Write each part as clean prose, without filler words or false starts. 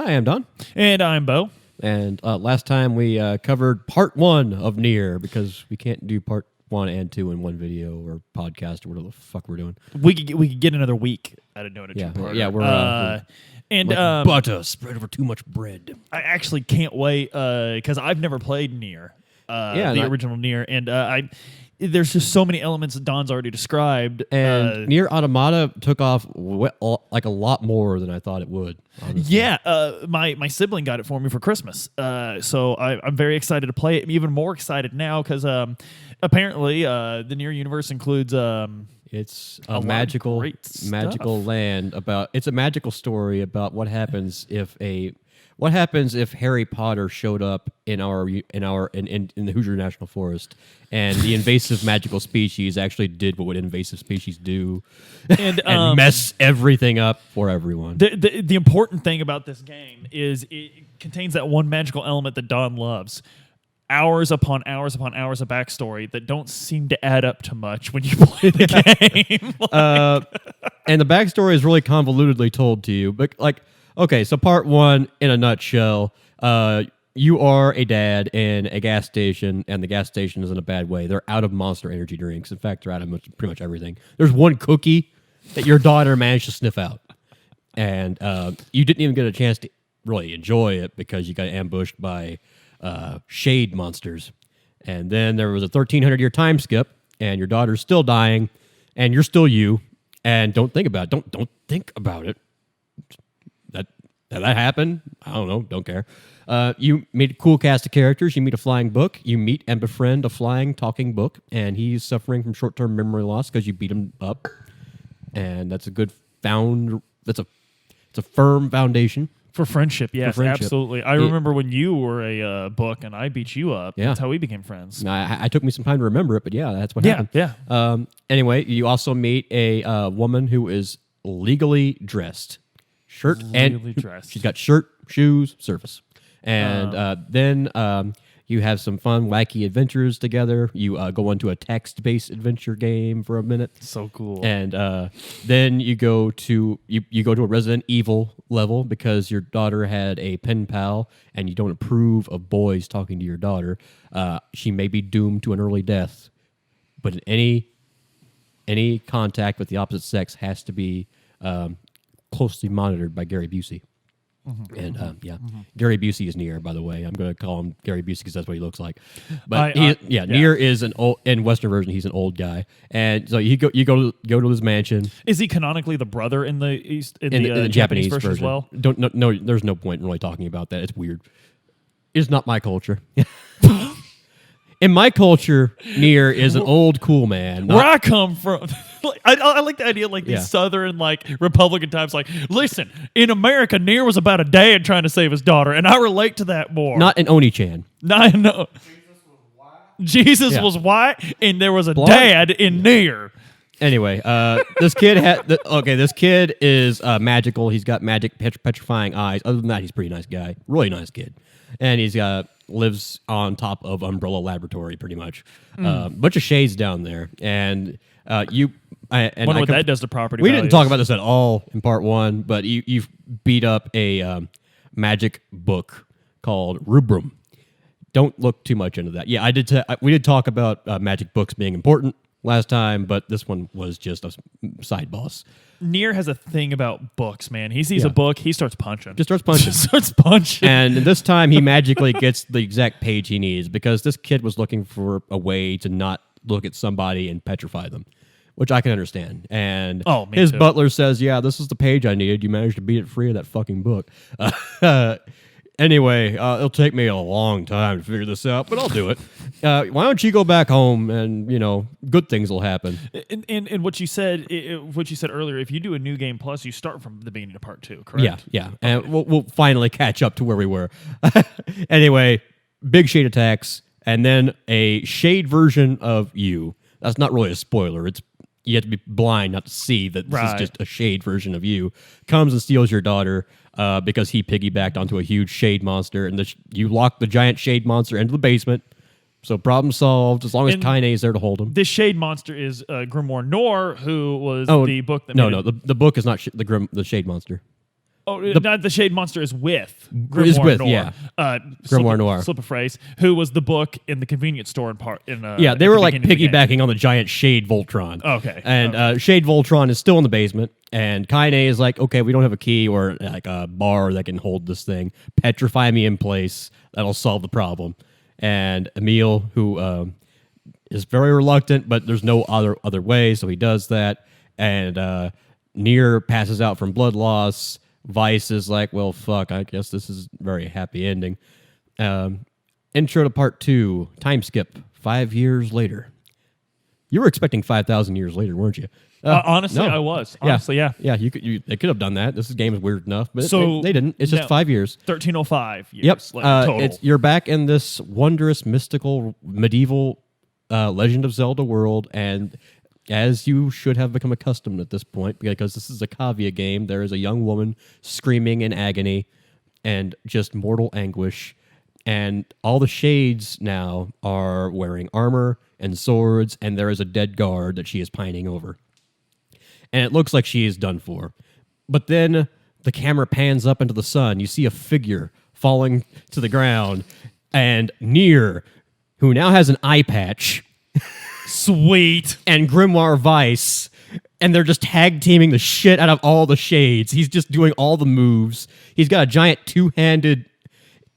Hi, I'm Don. And I'm Bo. And last time we covered part 1 of Nier because we can't do part 1 and 2 in one video or podcast or whatever the fuck we're doing. We could get another week out of doing a two-parter. Yeah, we're like butter spread over too much bread. I actually can't wait because I've never played Nier, the original Nier, and there's just so many elements that Don's already described. And Nier Automata took off like a lot more than I thought it would. Honestly. Yeah, my sibling got it for me for Christmas, so I'm very excited to play it. I'm even more excited now because apparently the Nier universe includes it's a magical land about. It's a magical story about what happens if Harry Potter showed up in the Hoosier National Forest, and the invasive magical species actually did what invasive species do, and mess everything up for everyone. The important thing about this game is it contains that one magical element that Don loves. Hours upon hours upon hours of backstory that don't seem to add up to much when you play the game. And the backstory is really convolutedly told to you, but like. Okay, so part 1, in a nutshell, you are a dad in a gas station, and the gas station is in a bad way. They're out of Monster Energy drinks. In fact, they're out of pretty much everything. There's one cookie that your daughter managed to sniff out, and you didn't even get a chance to really enjoy it because you got ambushed by shade monsters. And then there was a 1,300-year time skip, and your daughter's still dying, and you're still you, and don't think about it. Don't think about it. That happened. I don't know. Don't care. You meet a cool cast of characters. You meet a flying book. You meet and befriend a flying, talking book, and he's suffering from short-term memory loss because you beat him up. And that's a good it's a firm foundation for friendship. Yes, absolutely. I remember when you were a book and I beat you up. Yeah. That's how we became friends. I took me some time to remember it, but yeah, that's what happened. Yeah. Anyway, you also meet a woman who is legally dressed. She's got shirt, shoes, surface. And then you have some fun, wacky adventures together. You go into a text-based adventure game for a minute. So cool. And then you go to a Resident Evil level because your daughter had a pen pal, and you don't approve of boys talking to your daughter. She may be doomed to an early death, but any contact with the opposite sex has to be closely monitored by Gary Busey. Mm-hmm, and Gary Busey is Nier, by the way. I'm going to call him Gary Busey because that's what he looks like. But Nier is an old, in Western version, he's an old guy, and so you go to his mansion. Is he canonically the brother in the Japanese version as well? No, there's no point in really talking about that. It's weird. It's not my culture. In my culture, Nier is an old cool man. Where I come from, I like the idea of these Southern Republican types. Like, listen, in America, Nier was about a dad trying to save his daughter, and I relate to that more. Not an Oni-chan. No. Jesus was white, and there was a dad in Nier. Anyway, this kid is magical. He's got magic petrifying eyes. Other than that, he's a pretty nice guy. Really nice kid. And he's lives on top of Umbrella Laboratory, pretty much. Bunch of shades down there, and you. I wonder what that does to property. We didn't talk about this at all in part 1, but you've beat up a magic book called Rubrum. Don't look too much into that. Yeah, I did. We did talk about magic books being important last time, but this one was just a side boss. Nier has a thing about books, man. He sees a book, he starts punching. Starts punching. And this time he magically gets the exact page he needs because this kid was looking for a way to not look at somebody and petrify them, which I can understand. And his butler says, yeah, this is the page I needed. You managed to beat it free of that fucking book. Anyway, it'll take me a long time to figure this out, but I'll do it. Why don't you go back home and, good things will happen. And what you said earlier, if you do a new game plus, you start from the beginning of part 2, correct? Yeah. Okay. And we'll finally catch up to where we were. Anyway, big shade attacks, and then a shade version of you. That's not really a spoiler. You have to be blind not to see that this is just a shade version of you. Comes and steals your daughter because he piggybacked onto a huge shade monster, and you lock the giant shade monster into the basement. So problem solved, as long as Kaine is there to hold him. This shade monster is Grimoire Noir, who was the book that the book is not the shade monster. not the Shade Monster is with Grimoire Is with, Noir. yeah. Grimoire Noir. Slip of phrase. Who was the book in the convenience store Yeah, they were like piggybacking. piggybacking on the giant Shade Voltron. Okay. And Shade Voltron is still in the basement, and Kaine is like, okay, we don't have a key or like a bar that can hold this thing. Petrify me in place. That'll solve the problem. And Emil, who is very reluctant, but there's no other way, so he does that. And Nier passes out from blood loss. Vice is like, well, fuck, I guess this is a very happy ending. Intro to part 2, time skip, 5 years later. You were expecting 5,000 years later, weren't you? Honestly, no. I was. Honestly, yeah. Yeah, they could have done that. This game is weird enough, but So, they didn't. It's just no. 5 years. 1305 years. Yep. Total. You're back in this wondrous, mystical, medieval Legend of Zelda world, and as you should have become accustomed at this point, because this is a Kavia game, there is a young woman screaming in agony and just mortal anguish. And all the shades now are wearing armor and swords, and there is a dead guard that she is pining over. And it looks like she is done for. But then the camera pans up into the sun. You see a figure falling to the ground, and Nier, who now has an eye patch, Sweet. and Grimoire Vice, and they're just tag teaming the shit out of all the shades. He's just doing all the moves. He's got a giant two-handed.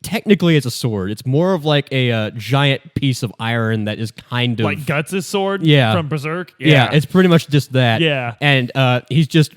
Technically, it's a sword. It's more of like a giant piece of iron that is kind of Like Guts' sword Yeah. from Berserk? Yeah, it's pretty much just that. Yeah. And he's just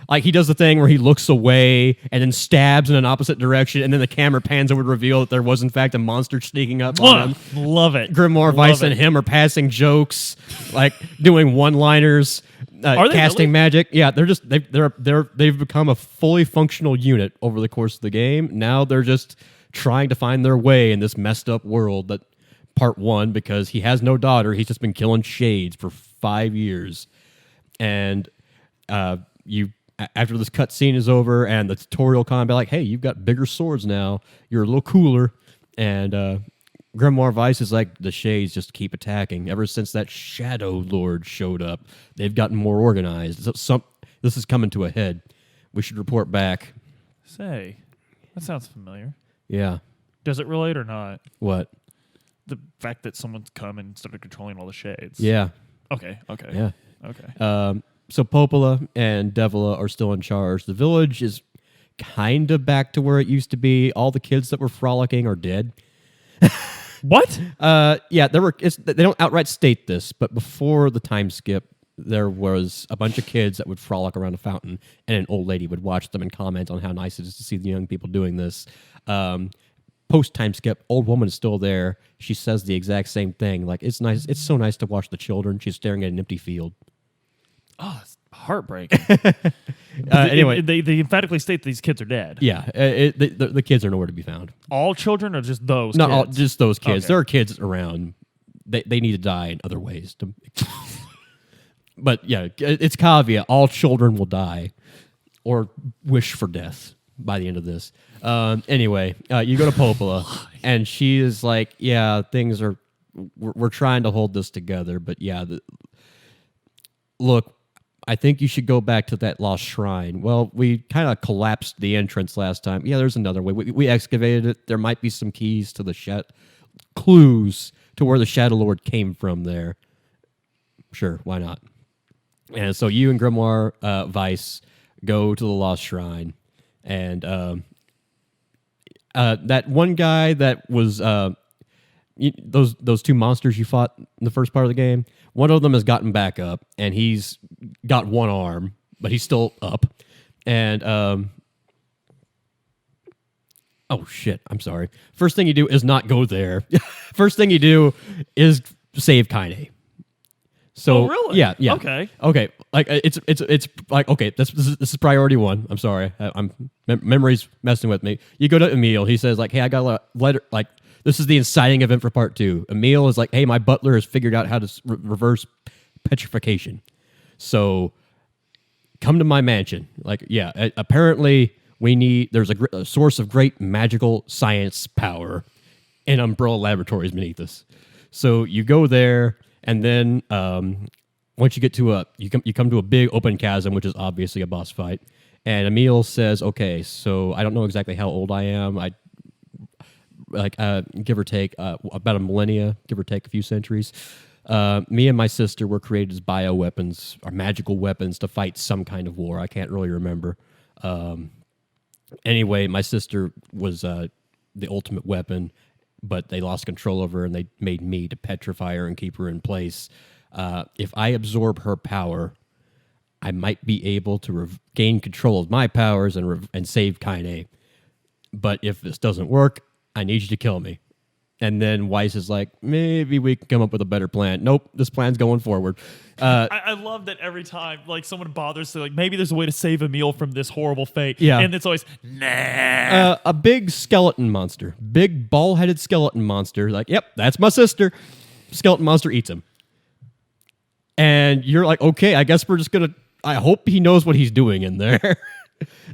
like, he does the thing where he looks away and then stabs in an opposite direction, and then the camera pans over to reveal that there was in fact a monster sneaking up on him. Love it. Grimoire Vice and him are passing jokes, like doing one-liners, Are they casting really? magic. Yeah, they've become a fully functional unit over the course of the game. Now they're just trying to find their way in this messed up world that part 1, because he has no daughter, he's just been killing shades for 5 years. And after this cutscene is over and the tutorial combat, like, hey, you've got bigger swords now, you're a little cooler. And Grimoire Vice is like, the shades just keep attacking. Ever since that Shadow Lord showed up, they've gotten more organized. This is coming to a head. We should report back. Say, that sounds familiar. Yeah. Does it relate or not? What? The fact that someone's come and started controlling all the shades. Yeah. Okay. Yeah. Okay. So Popola and Devila are still in charge. The village is kind of back to where it used to be. All the kids that were frolicking are dead. What? Yeah, they don't outright state this, but before the time skip, there was a bunch of kids that would frolic around a fountain, and an old lady would watch them and comment on how nice it is to see the young people doing this. Post time skip, old woman is still there. She says the exact same thing. Like, it's nice. It's so nice to watch the children. She's staring at an empty field. Oh, it's heartbreaking. Anyway, they emphatically state that these kids are dead. yeah, the kids are nowhere to be found. All children or just those Not kids? all, just those kids. Okay. There are kids around. They need to die in other ways. But yeah, it's Kavia. All children will die or wish for death by the end of this. Anyway, you go to Popola, and she is like, yeah, things are, we're trying to hold this together, but yeah, look, I think you should go back to that lost shrine. Well, we kind of collapsed the entrance last time. Yeah, there's another way. We excavated it. There might be some keys to the clues to where the Shadow Lord came from there. Sure, why not? And so you and Grimoire Vice go to the Lost Shrine, and that one guy that was those two monsters you fought in the first part of the game, one of them has gotten back up, and he's got one arm, but he's still up. And oh shit, I'm sorry. First thing you do is not go there. First thing you do is save Kaine. So, oh, really? Yeah. Okay. Like it's like, okay, this is priority 1. I'm sorry, memory's messing with me. You go to Emil. He says like, hey, I got a letter. Like, this is the inciting event for part 2. Emil is like, hey, my butler has figured out how to reverse petrification. So come to my mansion. Like, yeah, apparently there's a source of great magical science power in Umbrella Laboratories beneath us. So you go there. And then once you get to you come to a big open chasm, which is obviously a boss fight, And Emil says, okay, so I don't know exactly how old I am. I like give or take about a millennia, give or take a few centuries. Me and my sister were created as bioweapons, or magical weapons, to fight some kind of war. I can't really remember. Anyway, my sister was the ultimate weapon, but they lost control of her, and they made me to petrify her and keep her in place. If I absorb her power, I might be able to gain control of my powers and save Kaine. But if this doesn't work, I need you to kill me. And then Weiss is like, maybe we can come up with a better plan. Nope, this plan's going forward. I love that every time like someone bothers to like maybe there's a way to save Emil from this horrible fate. Yeah. And it's always nah. A big skeleton monster, big ball-headed skeleton monster. Like, yep, that's my sister. Skeleton monster eats him. And you're like, okay, I guess we're just gonna. I hope he knows what he's doing in there.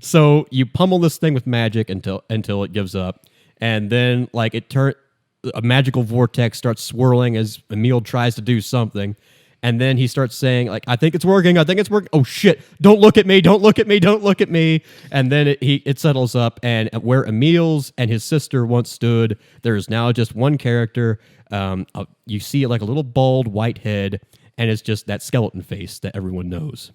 So you pummel this thing with magic until it gives up, and then like a magical vortex starts swirling as Emil tries to do something, and then he starts saying like, "I think it's working. I think it's working." Oh shit! Don't look at me! Don't look at me! Don't look at me! And then it settles up, and where Emil's and his sister once stood, there is now just one character. You see like a little bald white head, and it's just that skeleton face that everyone knows.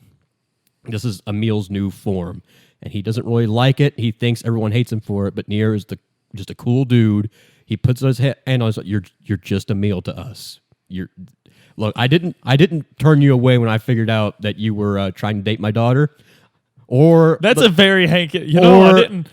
This is Emil's new form, and he doesn't really like it. He thinks everyone hates him for it, but Nier is just a cool dude. He puts his hand on his, you're just Emil to us. Look, I didn't turn you away when I figured out that you were trying to date my daughter. Or that's a very Hank. I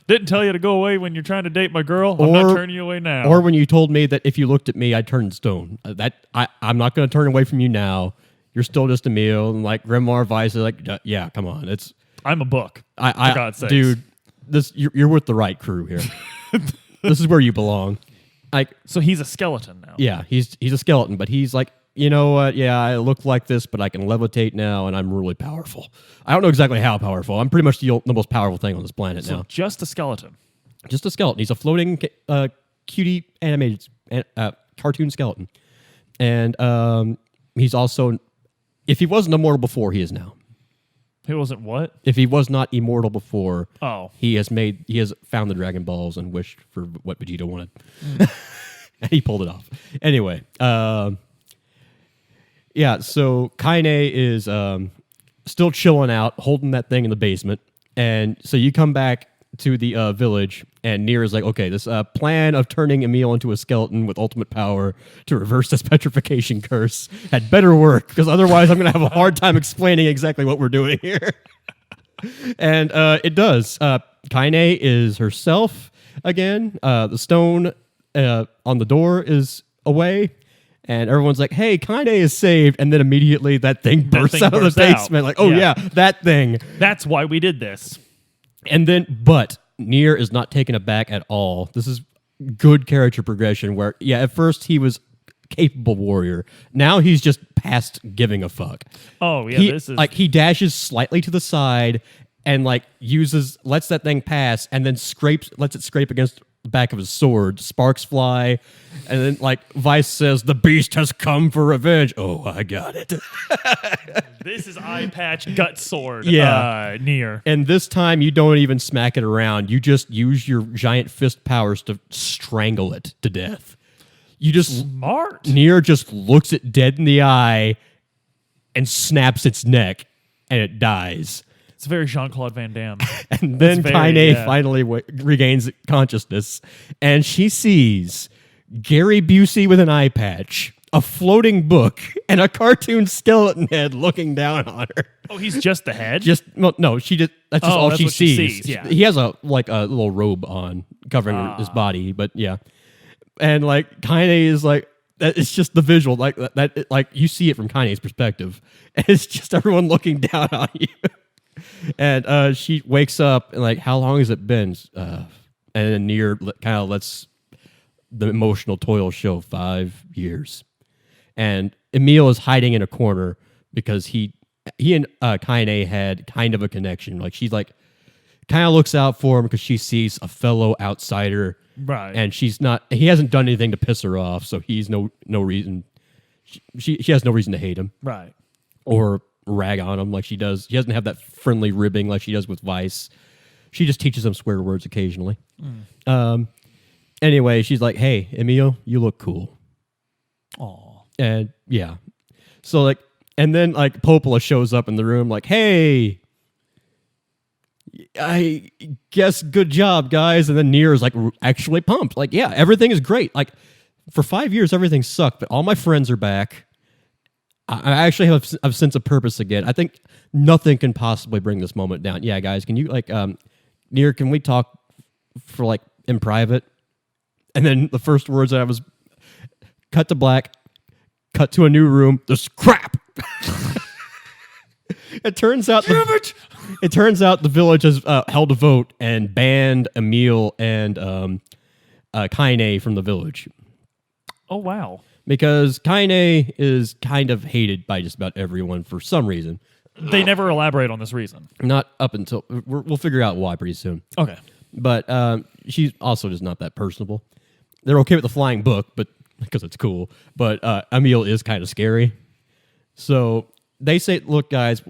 didn't tell you to go away when you're trying to date my girl. I'm not turning you away now. Or when you told me that if you looked at me, I'd turn stone. I'm not going to turn away from you now. You're still just Emil, and like Grimoire Weiss is like, yeah, come on, I'm a book. For God's sakes. Dude, you're with the right crew here. This is where you belong. Like, so he's a skeleton now. Yeah, he's a skeleton, but he's like, you know what? Yeah, I look like this, but I can levitate now, and I'm really powerful. I don't know exactly how powerful. I'm pretty much the most powerful thing on this planet now. Just a skeleton. Just a skeleton. He's a floating cutie animated cartoon skeleton, and he's also. If he wasn't immortal before, he is now. He wasn't what? If he was not immortal before, he has found the Dragon Balls and wished for what Vegeta wanted. And he pulled it off. Anyway, yeah, so Kaine is still chilling out, holding that thing in the basement. And so you come back to the village, and Nier is like, okay, this plan of turning Emil into a skeleton with ultimate power to reverse this petrification curse had better work, because otherwise I'm going to have a hard time explaining exactly what we're doing here. And it does. Kaine is herself again. The stone on the door is away, and everyone's like, hey, Kaine is saved, and then immediately that thing bursts out of the basement. Like, oh yeah, that thing. That's why we did this. And then, but Nier is not taken aback at all. This is good character progression where, yeah, at first he was capable warrior. Now he's just past giving a fuck. Oh, yeah, this is... Like, he dashes slightly to the side and, like, lets that thing pass and then lets it scrape against the back of his sword. Sparks fly. And then, like, Weiss says, the beast has come for revenge. Oh, I got it. This is eye patch gut sword. Yeah. Nier. And this time you don't even smack it around. You just use your giant fist powers to strangle it to death. You just smart. Nier just looks it dead in the eye and snaps its neck, and it dies. It's very Jean-Claude Van Damme. And then Kaine finally regains consciousness, and she sees Gary Busey with an eye patch, a floating book, and a cartoon skeleton head looking down on her. Oh, he's just the head? That's just all she sees. Yeah. He has a little robe on covering his body, but yeah. And like Kaine is like, it's just the visual, like that like you see it from Kaine's perspective. And it's just everyone looking down on you. And she wakes up and like, how long has it been? And then Nier kind of lets the emotional toil show 5 years. And Emil is hiding in a corner because he and Kaine had kind of a connection. Like, she's like, kind of looks out for him because she sees a fellow outsider. Right. And he hasn't done anything to piss her off, so he's no reason. She has no reason to hate him. Right. Or rag on them like she does. She doesn't have that friendly ribbing like she does with Vice. She just teaches them swear words occasionally. Anyway, she's like, "Hey, Emil, you look cool." Aw. And yeah. So like, and then like Popola shows up in the room like, "Hey, I guess good job, guys." And then Nier is like actually pumped. Like, yeah, everything is great. Like for 5 years, everything sucked, but all my friends are back. I actually have a sense of purpose again. I think nothing can possibly bring this moment down. Yeah, guys, can you like, Nier, can we talk for like in private? And then the first words that I was, cut to black, cut to a new room. There's crap. It turns out the village has held a vote and banned Emil and Kaine from the village. Oh, wow. Because Kaine is kind of hated by just about everyone for some reason. They never elaborate on this reason. Not up until... We'll figure out why pretty soon. Okay. But she's also just not that personable. They're okay with the flying book, but because it's cool. But Emil is kind of scary. So they say, look, guys,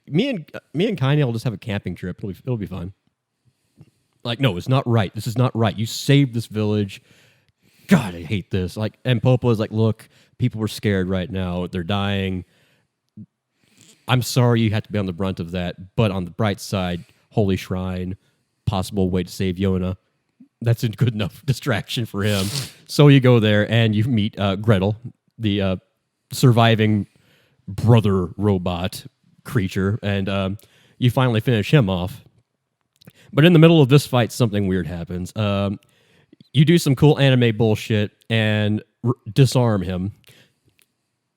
me and Kaine will just have a camping trip. It'll be fun. Like, no, it's not right. This is not right. You saved this village. God, I hate this. Like, and Popo is like, look, people are scared right now. They're dying. I'm sorry you have to be on the brunt of that, but on the bright side, Holy Shrine, possible way to save Yona. That's a good enough distraction for him. So you go there and you meet Gretel, the surviving brother robot creature, and you finally finish him off. But in the middle of this fight, something weird happens. You do some cool anime bullshit and disarm him,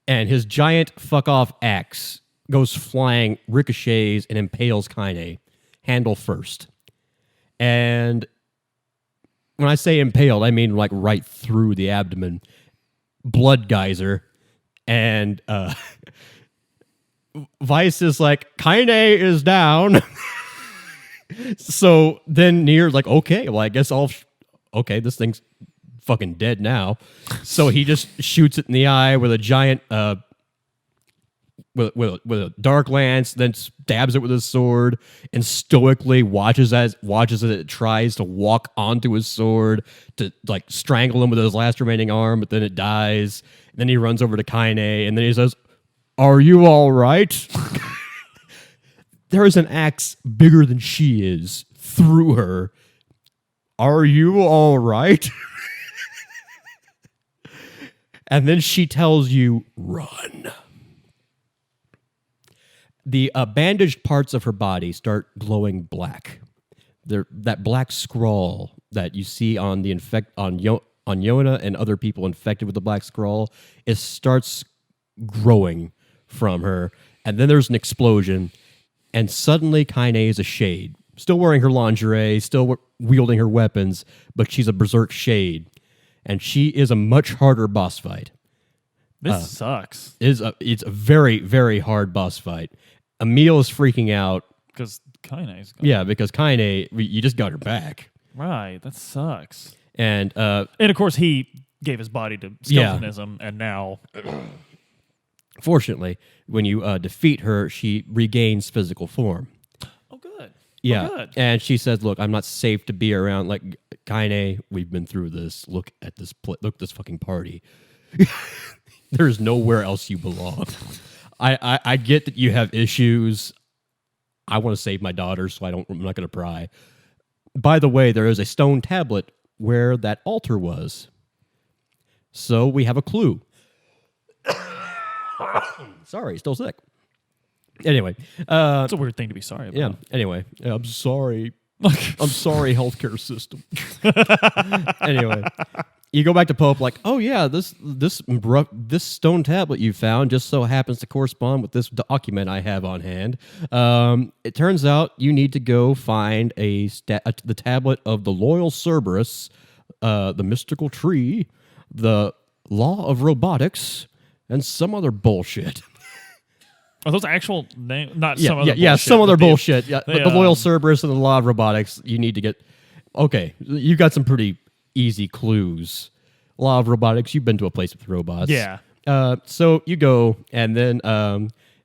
and his giant fuck-off axe goes flying, ricochets, and impales Kaine, handle first. And when I say impaled, I mean like right through the abdomen. Blood geyser. And Vice is like, Kaine is down. So then Nier's like, okay, well, I guess okay, this thing's fucking dead now. So he just shoots it in the eye with a giant, with a dark lance, then stabs it with his sword, and stoically watches as it tries to walk onto his sword to like strangle him with his last remaining arm, but then it dies. And then he runs over to Kaine, and then he says, "Are you all right?" There is an axe bigger than she is through her. Are you all right? And then she tells you, run. The bandaged parts of her body start glowing black. That black scrawl that you see on the on Yona and other people infected with the black scrawl, it starts growing from her. And then there's an explosion, and suddenly Kaine is a shade. Still wearing her lingerie, still wielding her weapons, but she's a berserk shade. And she is a much harder boss fight. This sucks. It's a very, very hard boss fight. Emil is freaking out. Because Kaine's gone. Yeah, because Kaine, you just got her back. Right, that sucks. And of course, he gave his body to Skeletonism, and now... Fortunately, when you defeat her, she regains physical form. Oh, good. Yeah, Oh, good. And she says, "Look, I'm not safe to be around. Like Kaine, we've been through this. Look at this. Look at this fucking party. There's nowhere else you belong. I get that you have issues. I want to save my daughter, so I'm not going to pry. By the way, there is a stone tablet where that altar was. So we have a clue." Sorry, still sick. Anyway, It's a weird thing to be sorry about. yeah. Anyway, I'm sorry. I'm sorry, healthcare system. Anyway, you go back to Pope, like, oh yeah, this stone tablet you found just so happens to correspond with this document I have on hand. It turns out you need to go find the tablet of the loyal Cerberus, the mystical tree, the law of robotics, and some other bullshit. Are those actual names? Not Yeah, some other yeah, bullshit. some other but bullshit. Yeah, the loyal Cerberus and the law of robotics. You need to get. Okay, you got some pretty easy clues. Law of robotics. You've been to a place with robots. Yeah. So you go, and then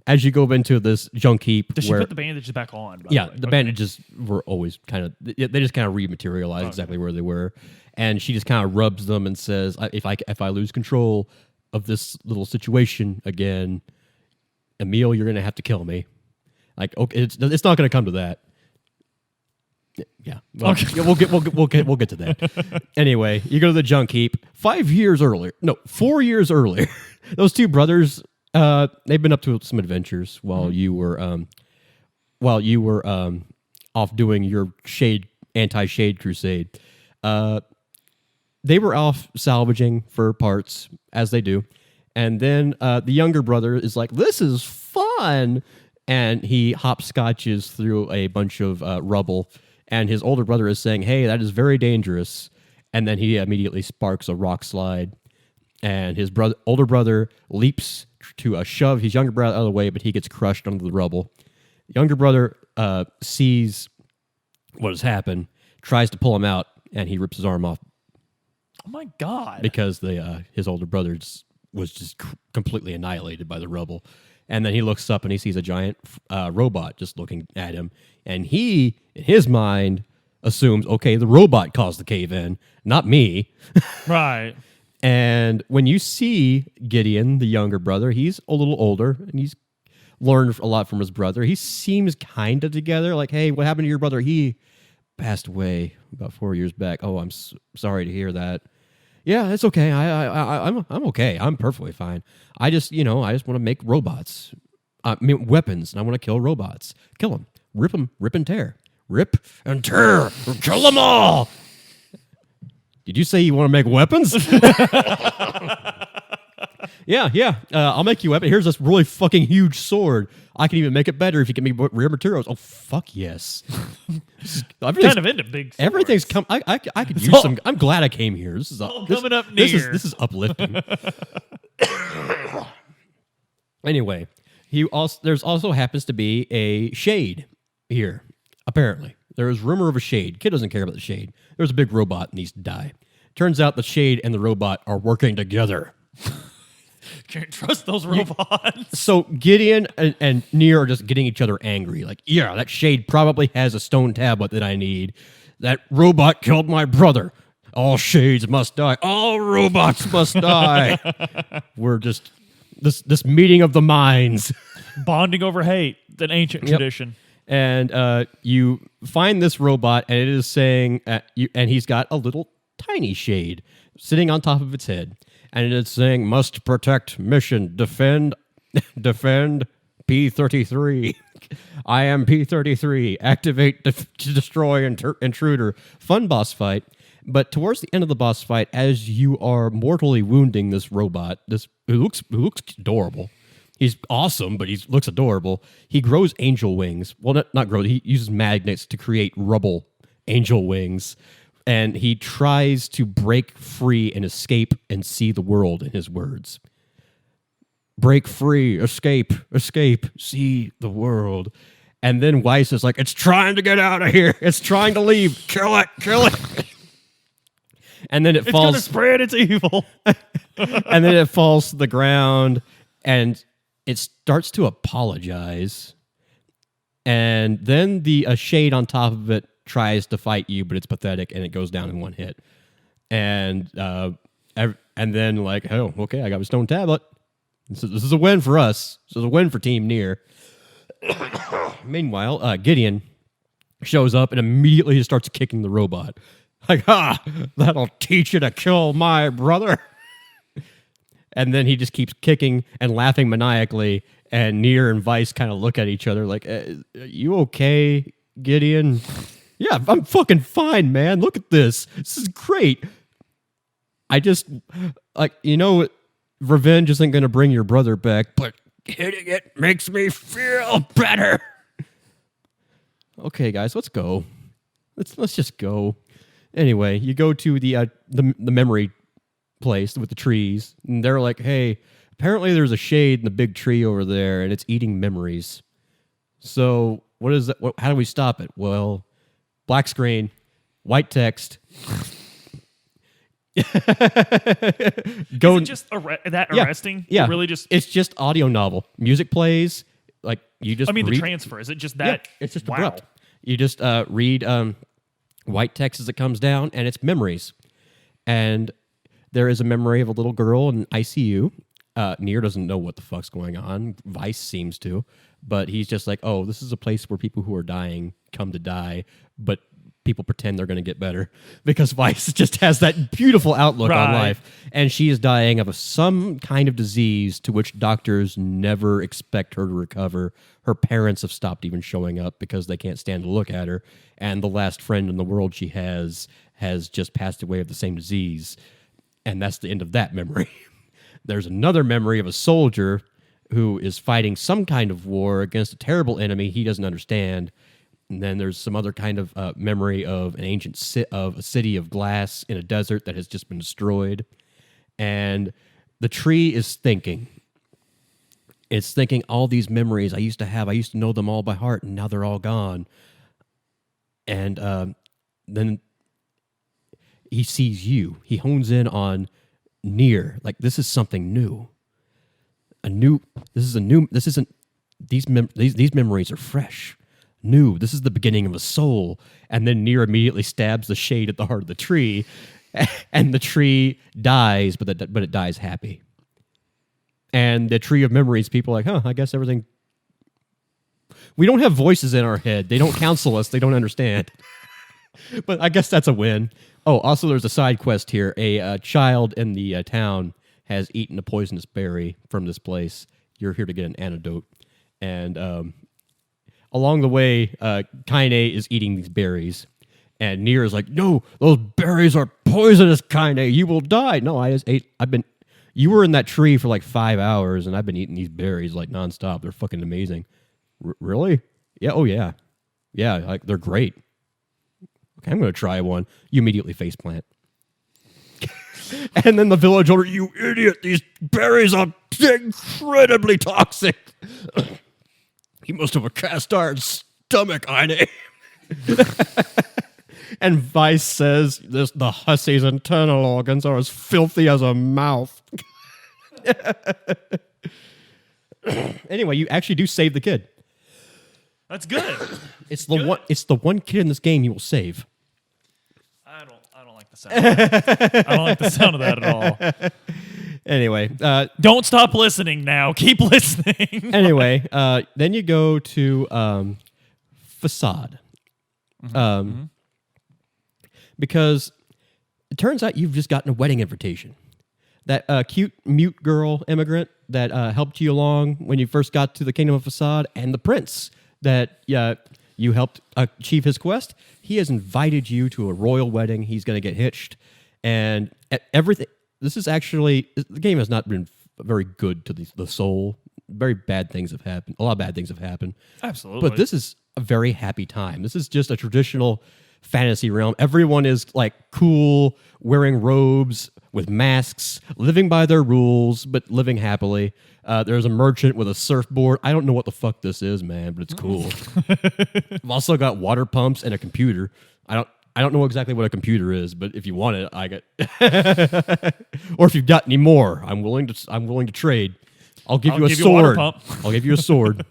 as you go into this junk heap, Does she put the bandages back on? By yeah, the way? the bandages were always kind of they just kind of rematerialized exactly where they were, and she just kind of rubs them and says, if I lose control of this little situation again, Emil, you're gonna have to kill me. Like, okay, it's not gonna come to that. Yeah, well, Okay. yeah, we'll get to that. Anyway, you go to the junk heap. 4 years earlier, those two brothers, they've been up to some adventures while you were off doing your anti-shade crusade. They were off salvaging for parts, as they do. And then the younger brother is like, this is fun. And he hopscotches through a bunch of rubble. And his older brother is saying, hey, that is very dangerous. And then he immediately sparks a rock slide. And his older brother leaps to shove his younger brother out of the way, but he gets crushed under the rubble. The younger brother sees what has happened, tries to pull him out, and he rips his arm off. Oh my God. Because his older brother was just completely annihilated by the rubble. And then he looks up and he sees a giant robot just looking at him. And he, in his mind, assumes, okay, the robot caused the cave-in, not me. Right. And when you see Gideon, the younger brother, he's a little older and he's learned a lot from his brother. He seems kind of together. Like, hey, what happened to your brother? He passed away about 4 years back. Oh, I'm sorry to hear that. Yeah, it's okay. I'm okay. I'm perfectly fine. I just want to make robots. Weapons, and I want to kill robots. Kill them. Rip and tear. Rip and tear. Kill them all. Did you say you want to make weapons? Yeah. I'll make you a weapon. Here's this really fucking huge sword. I can even make it better if you give me rare materials. Oh, fuck yes. Kind of into big swords. Everything's come. I could use some. I'm glad I came here. This is coming up near. This is uplifting. Anyway, there's also happens to be a shade here. Apparently, there is rumor of a shade. Kid doesn't care about the shade. There's a big robot that needs to die. Turns out the shade and the robot are working together. Can't trust those robots. So Gideon and Nier are just getting each other angry. Like, yeah, that shade probably has a stone tablet that I need. That robot killed my brother. All shades must die. All robots must die. We're just this meeting of the minds. Bonding over hate, an ancient tradition. And you find this robot, and it is saying, and he's got a little tiny shade sitting on top of its head. And it's saying, must protect, mission, defend P-33. I am P-33. Activate to destroy intruder. Fun boss fight. But towards the end of the boss fight, as you are mortally wounding this robot, who looks adorable. He's awesome, but he looks adorable. He grows angel wings. Well, not grow. He uses magnets to create rubble angel wings. And he tries to break free and escape and see the world, in his words. Break free, escape, see the world. And then Weiss is like, it's trying to get out of here. It's trying to leave. Kill it. And then it falls. It's going to spread its evil. And then it falls to the ground and it starts to apologize. And then the shade on top of it tries to fight you, but it's pathetic, and it goes down in one hit. And then like, oh, okay, I got a stone tablet. This is a win for us. This is a win for Team Nier. Meanwhile, Gideon shows up and immediately starts kicking the robot. Like, that'll teach you to kill my brother. And then he just keeps kicking and laughing maniacally, and Nier and Weiss kind of look at each other like, you okay, Gideon? Yeah, I'm fucking fine, man. Look at this. This is great. I just, revenge isn't going to bring your brother back, but hitting it makes me feel better. Okay, guys, let's go. Let's just go. Anyway, you go to the memory place with the trees, and they're like, hey, apparently there's a shade in the big tree over there, and it's eating memories. So what is that? How do we stop it? Well, black screen, white text. Is it just arresting? Yeah. Really just... It's just audio novel. Music plays, You just I mean, the read, transfer, is it just yeah, that? it's just wow. abrupt. You just read white text as it comes down, and it's memories. And there is a memory of a little girl in ICU. Nier doesn't know what the fuck's going on. Vice seems to, but he's just like, oh, this is a place where people who are dying come to die, but people pretend they're going to get better because Vice just has that beautiful outlook on Right. life. And she is dying of some kind of disease to which doctors never expect her to recover. Her parents have stopped even showing up because they can't stand to look at her. And the last friend in the world she has just passed away of the same disease. And that's the end of that memory. There's another memory of a soldier who is fighting some kind of war against a terrible enemy he doesn't understand. And then there's some other kind of memory of an ancient of a city of glass in a desert that has just been destroyed. And the tree is thinking. It's thinking all these memories I used to have. I used to know them all by heart, and now they're all gone. And then he sees you. He hones in on Nier. Like, this is something new. These memories are fresh. New. This is the beginning of a soul. And then Nier immediately stabs the shade at the heart of the tree, and the tree dies, but it dies happy. And the tree of memories, people are like, I guess everything. We don't have voices in our head. They don't counsel us. They don't understand. But I guess that's a win. Oh, also there's a side quest here. A child in the town has eaten a poisonous berry from this place. You're here to get an antidote. And along the way, Kaine is eating these berries. And Nier is like, no, those berries are poisonous, Kaine. You will die. No, I just ate. You were in that tree for like 5 hours, and I've been eating these berries like nonstop. They're fucking amazing. Really? Yeah. Oh, yeah. Yeah, like they're great. Okay, I'm going to try one. You immediately faceplant. And then the village owner, you idiot, these berries are incredibly toxic. You must have a cast iron stomach, Kaine. And Vice says, the hussy's internal organs are as filthy as a mouth. Anyway, you actually do save the kid. That's good. It's the one kid in this game you will save. I don't like the sound. I don't like the sound of that at all. Anyway, Don't stop listening now. Keep listening. anyway, then you go to Facade. Because it turns out you've just gotten a wedding invitation. That cute mute girl immigrant that helped you along when you first got to the Kingdom of Facade, and the prince that you helped achieve his quest, he has invited you to a royal wedding. He's going to get hitched. And everything. This is actually, the game has not been very good to the soul. Very bad things have happened. A lot of bad things have happened. Absolutely. But this is a very happy time. This is just a traditional fantasy realm. Everyone is like cool, wearing robes with masks, living by their rules, but living happily. There's a merchant with a surfboard. I don't know what the fuck this is, man, but it's cool. I've also got water pumps and a computer. I don't know exactly what a computer is, but if you want it, I get. Or if you've got any more, I'm willing to trade. I'll give you a sword. I'll give you a sword.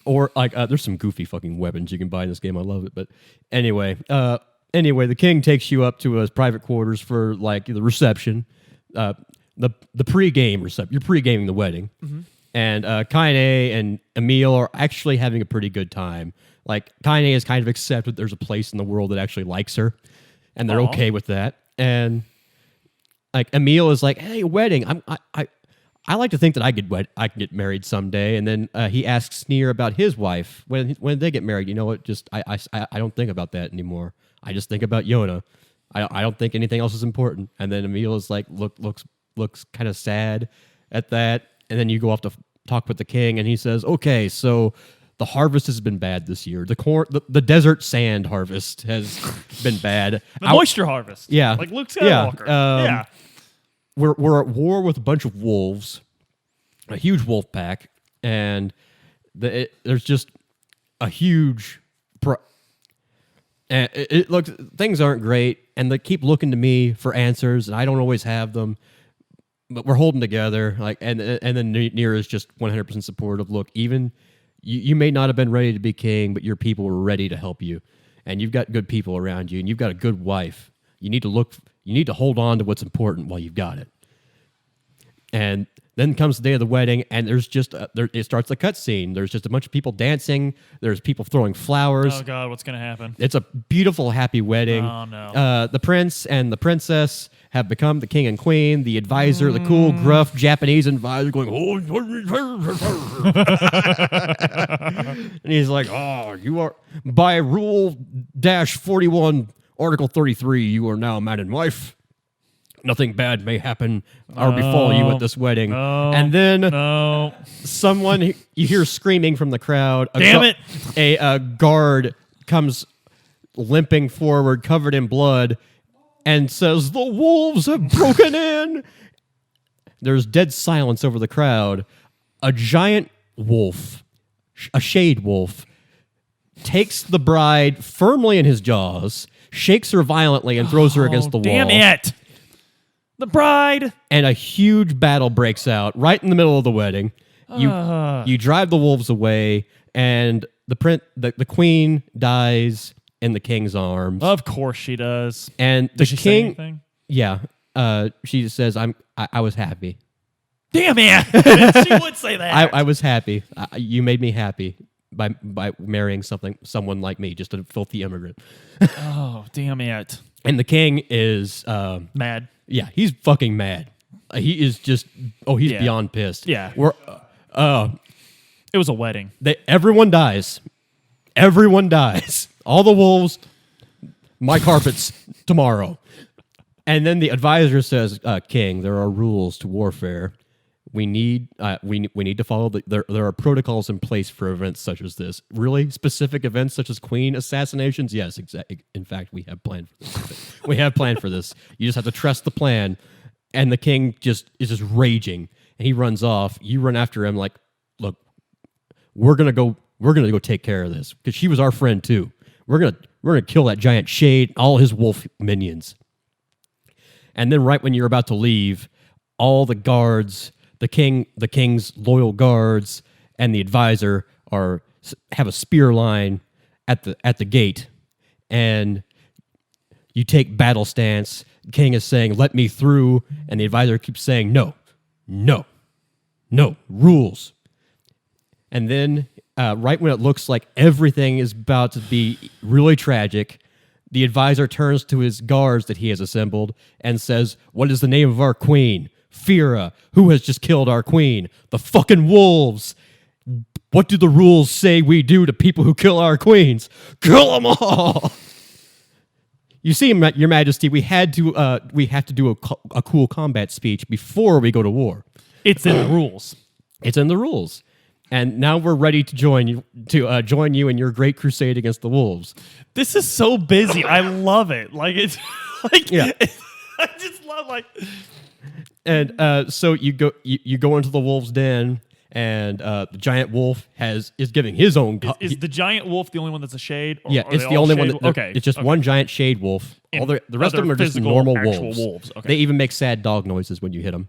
Or like, there's some goofy fucking weapons you can buy in this game. I love it. But anyway, the king takes you up to his private quarters for like the reception, the pre-game reception. You're pre-gaming the wedding, and Kaine and Emil are actually having a pretty good time. Like Kaine has kind of accepted there's a place in the world that actually likes her, and they're okay with that. And like Emil is like, "Hey, wedding. I like to think that I can get married someday." And then he asks Nier about his wife when they get married. You know what? Just I don't think about that anymore. I just think about Yona. I don't think anything else is important. And then Emil is like looks kind of sad at that. And then you go off to talk with the king, and he says, "Okay, so the harvest has been bad this year. The desert sand harvest has been bad. The moisture harvest. Yeah, like Luke Skywalker. Yeah. We're at war with a bunch of wolves, a huge wolf pack, and there's just a huge. And it looks, things aren't great, and they keep looking to me for answers, and I don't always have them. but we're holding together. Like, and then Nier is just 100% supportive. Look, even you may not have been ready to be king, but your people were ready to help you, and you've got good people around you, and you've got a good wife. You need to hold on to what's important while you've got it. And then comes the day of the wedding, and there's just it starts a cutscene. There's just a bunch of people dancing. There's people throwing flowers. Oh God, what's gonna happen? It's a beautiful, happy wedding. Oh no. The prince and the princess have become the king and queen. The advisor, the cool, gruff Japanese advisor, going, and he's like, "Oh, you are by Rule -41, Article 33. You are now man and wife. Nothing bad may happen or befall you at this wedding." And then someone, you hear screaming from the crowd. Damn it! A guard comes limping forward, covered in blood, and says, "The wolves have broken in." There's dead silence over the crowd. A giant wolf, a shade wolf, takes the bride firmly in his jaws, shakes her violently, and throws her against the wall. Damn it! The bride! And a huge battle breaks out right in the middle of the wedding. You drive the wolves away, and the queen dies in the king's arms. Of course she does. And the Does she say king, anything? yeah, she says, I was happy. Damn it! She would say that. I was happy. You made me happy by marrying someone like me, just a filthy immigrant." Oh, damn it! And the king is Mad. Yeah, he's fucking mad. He is just he's beyond pissed. Yeah. It was a wedding. Everyone dies. Everyone dies. All the wolves. My carpets tomorrow. And then the advisor says, "King, there are rules to warfare. We need to follow there are protocols in place for events such as this. Really specific events such as queen assassinations? Yes, exactly. In fact, we have planned for this. We have planned for this. You just have to trust the plan." And the king is just raging, and he runs off. You run after him like, "Look, we're gonna go take care of this, because she was our friend too. We're gonna kill that giant shade, all his wolf minions." And then right when you're about to leave, all the guards, the king's loyal guards, and the advisor have a spear line at the gate, and you take battle stance. The king is saying, "Let me through," and the advisor keeps saying, "No, no, no, rules." And then, right when it looks like everything is about to be really tragic, the advisor turns to his guards that he has assembled and says, "What is the name of our queen? Fira. Who has just killed our queen? The fucking wolves. What do the rules say we do to people who kill our queens? Kill them all." You see, Your Majesty, we have to do a cool combat speech before we go to war. It's in the rules. It's in the rules. And now we're ready to join you in your great crusade against the wolves. This is so busy. I love it. Like, it's like, Yeah. I just love, like. And so you go into the wolf's den, and the giant wolf is giving his own. Is the giant wolf the only one that's a shade? Or yeah, are it's they the all only shade one. okay, It's just one giant shade wolf. All the rest of them are just physical, normal actual wolves. Okay. They even make sad dog noises when you hit them.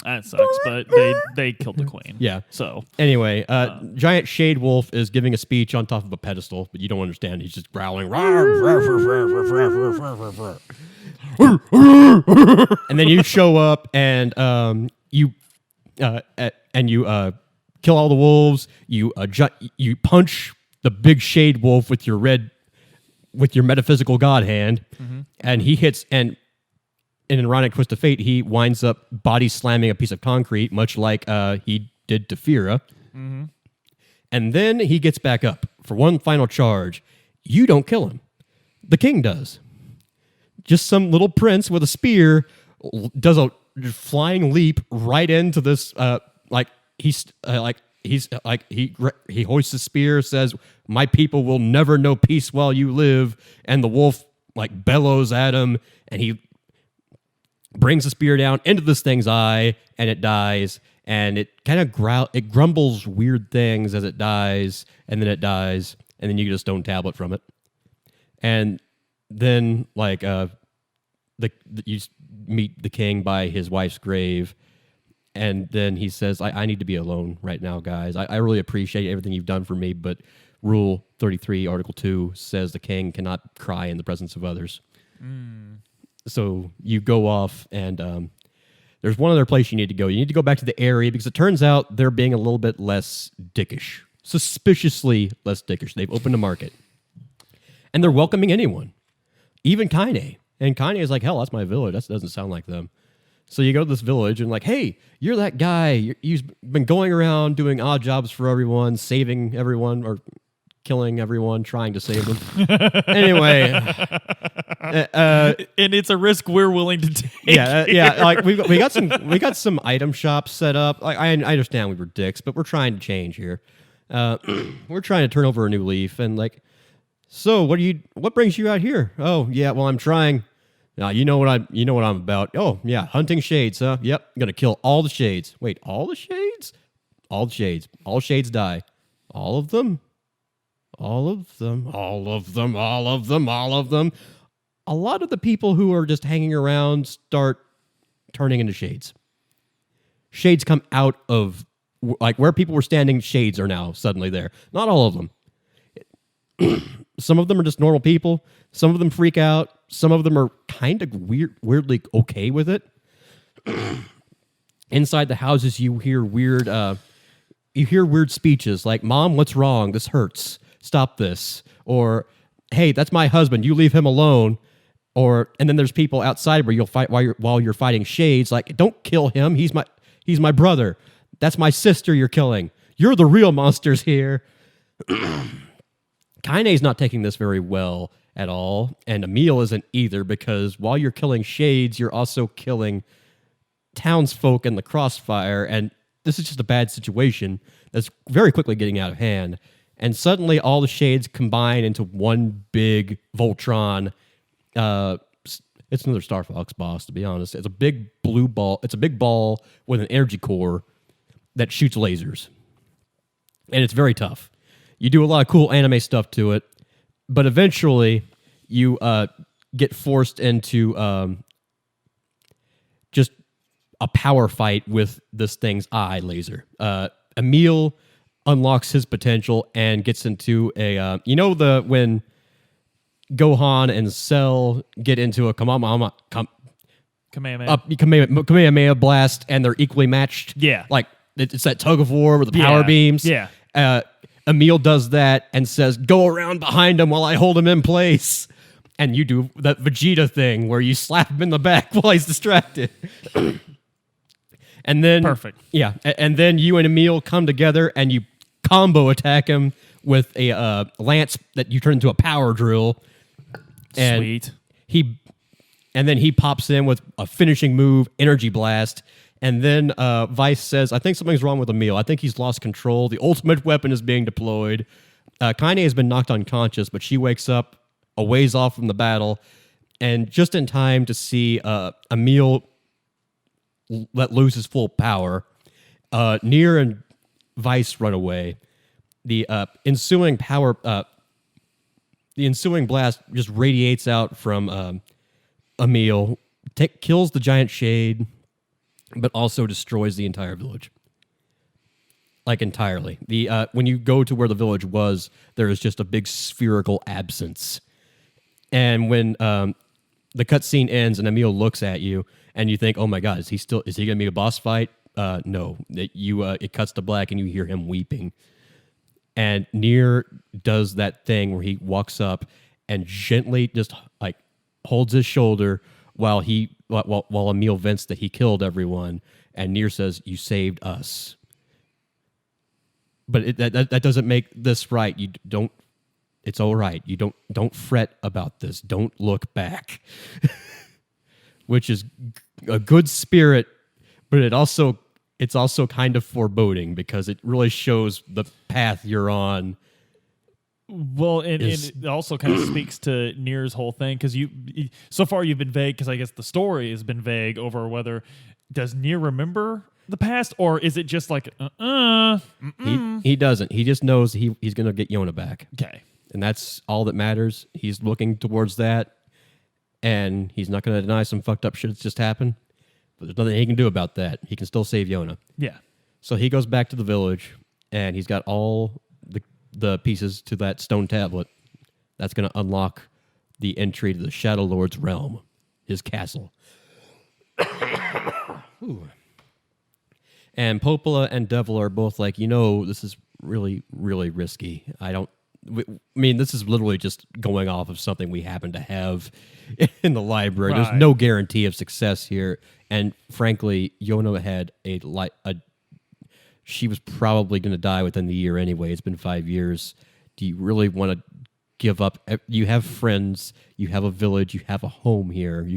That sucks, but they killed the queen. Yeah. So anyway, giant shade wolf is giving a speech on top of a pedestal, but you don't understand. He's just growling. And then you show up, and you kill all the wolves. You punch the big shade wolf with your metaphysical god hand, and he hits. And in an ironic twist of fate, he winds up body slamming a piece of concrete, much like he did to Fira. And then he gets back up for one final charge. You don't kill him. The king does. Just some little prince with a spear does a flying leap right into this. He hoists his spear, says, "My people will never know peace while you live." And the wolf bellows at him, and he brings the spear down into this thing's eye, and it dies. And it kind of it grumbles weird things as it dies, and then it dies, and then you get a stone tablet from it. And then you meet the king by his wife's grave, and then he says, I need to be alone right now, guys. I really appreciate everything you've done for me, but Rule 33, Article 2 says the king cannot cry in the presence of others. So you go off, and there's one other place you need to go. You need to go back to the area, because it turns out they're being a little bit less dickish. Suspiciously less dickish. They've opened a market. And they're welcoming anyone. Even Kaine. And Kaine is like, hell, that's my village. That doesn't sound like them. So you go to this village and like, hey, you're that guy. You've been going around doing odd jobs for everyone, saving everyone, or killing everyone, trying to save them. Anyway. And it's a risk we're willing to take. Yeah. Like we got some item shops set up. Like I understand we were dicks, but we're trying to change here. We're trying to turn over a new leaf, and like, so what brings you out here? Oh yeah, well I'm trying. You know what I'm about. Oh yeah, hunting shades, huh? Yep, I'm gonna kill all the shades. Wait, all the shades? All the shades. All shades die. All of them? All of them. All of them. All of them. All of them. A lot of the people who are just hanging around start turning into shades. Shades come out of, like, where people were standing, shades are now suddenly there. Not all of them. Some of them are just normal people. Some of them freak out. Some of them are kind of weirdly okay with it. Inside the houses, you hear weird speeches like, "Mom, what's wrong? This hurts. Stop this." Or, "Hey, that's my husband. You leave him alone." And then there's people outside where you'll fight while you're fighting shades. Like, "Don't kill him. He's my brother. That's my sister you're killing. You're the real monsters here." Kaine's not taking this very well at all, and Emil isn't either, because while you're killing shades, you're also killing townsfolk in the crossfire, and this is just a bad situation that's very quickly getting out of hand. And suddenly all the shades combine into one big Voltron. It's another Star Fox boss, to be honest. It's a big blue ball. It's a big ball with an energy core that shoots lasers. And it's very tough. You do a lot of cool anime stuff to it, but eventually you get forced into just a power fight with this thing's eye laser. Emil unlocks his potential and gets into a when Gohan and Cell get into a Kamehameha blast, and they're equally matched. Yeah, like it's that tug of war with the power beams. Yeah. Emil does that and says, "Go around behind him while I hold him in place." And you do that Vegeta thing where you slap him in the back while he's distracted. And then perfect. Yeah. And then you and Emil come together and you combo attack him with a lance that you turn into a power drill. And Sweet. Then he pops in with a finishing move, Energy Blast. And then Vice says, "I think something's wrong with Emil. I think he's lost control. The ultimate weapon is being deployed." Kaine has been knocked unconscious, but she wakes up a ways off from the battle, and just in time to see Emil let loose his full power. Nier and Vice run away. The ensuing blast just radiates out from Emil, kills the giant shade, but also destroys the entire village. Like, entirely. When you go to where the village was, there is just a big spherical absence. And when the cutscene ends and Emil looks at you, and you think, "Oh my God, is he going to be a boss fight?" No. It cuts to black, and you hear him weeping. And Nier does that thing where he walks up and gently just like holds his shoulder while Emil vents that he killed everyone, and Nier says, "You saved us." But that doesn't make this right. You don't. It's all right. You don't fret about this. Don't look back. Which is a good spirit, but it's also kind of foreboding, because it really shows the path you're on. Well, and it also kind of speaks to Nier's whole thing, because so far you've been vague, because I guess the story has been vague over whether does Nier remember the past, or is it just like He doesn't. He just knows he's going to get Yona back. Okay. And that's all that matters. He's looking towards that. and he's not going to deny some fucked up shit that's just happened. But there's nothing he can do about that. He can still save Yona. Yeah. So he goes back to the village, and he's got all the pieces to that stone tablet. That's going to unlock the entry to the Shadow Lord's realm, his castle. And Popola and Devil are both like, this is really, really risky. This is literally just going off of something we happen to have in the library. Right. There's no guarantee of success here. And frankly, Yona had she was probably going to die within the year anyway. It's been 5 years. Do you really want to give up? You have friends. You have a village. You have a home here.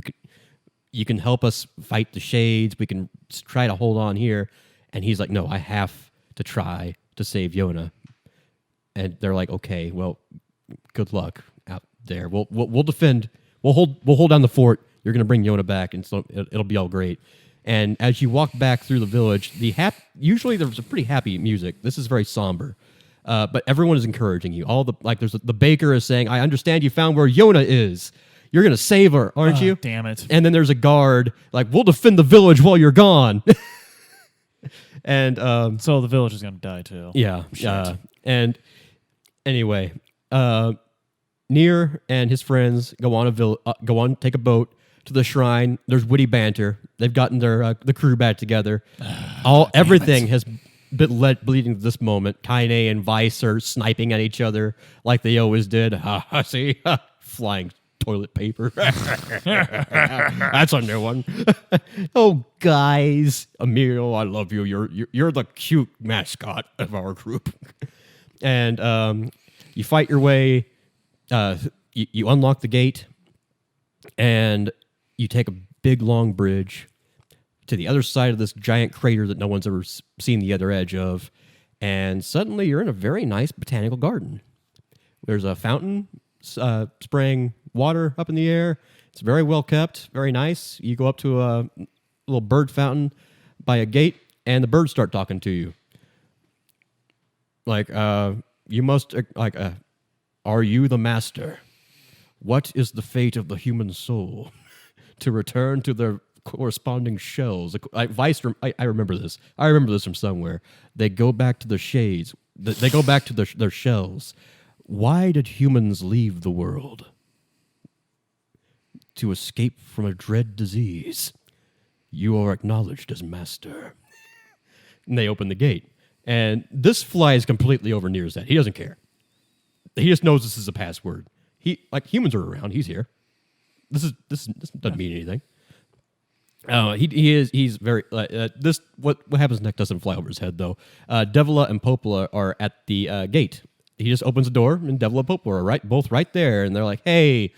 You can help us fight the shades. We can try to hold on here. And he's like, no, I have to try to save Yona. And they're like, okay, well, good luck out there. We'll defend. We'll hold down the fort. You're going to bring Yona back, and so it'll be all great. And as you walk back through the village, usually there's a pretty happy music. This is very somber, but everyone is encouraging you. There's the baker is saying, "I understand you found where Yona is. You're going to save her, aren't you?" Damn it! And then there's a guard like, "We'll defend the village while you're gone." And so the village is going to die too. Yeah. And anyway, Nier and his friends take a boat to the shrine. There's witty banter. They've gotten the crew back together. Everything has been leading to this moment. Kaine and Vice are sniping at each other like they always did. See, flying toilet paper. That's a new one. Oh, guys, Emilio, I love you. You're the cute mascot of our group. And you fight your way. You unlock the gate, and you take a big, long bridge to the other side of this giant crater that no one's ever seen the other edge of, and suddenly you're in a very nice botanical garden. There's a fountain spraying water up in the air. It's very well kept, very nice. You go up to a little bird fountain by a gate, and the birds start talking to you. Like, you must, are you the master? What is the fate of the human soul? To return to their corresponding shells. I remember this. I remember this from somewhere. They go back to the shades. They go back to their shells. Why did humans leave the world? To escape from a dread disease. You are acknowledged as master. And they open the gate. And this flies completely over Nier's head. He doesn't care. He just knows this is a password. Humans are around. He's here. This doesn't mean anything. He's very what happens next doesn't fly over his head though. Devila and Popola are at the gate. He just opens the door, and Devila and Popola are both right there, and they're like, "Hey,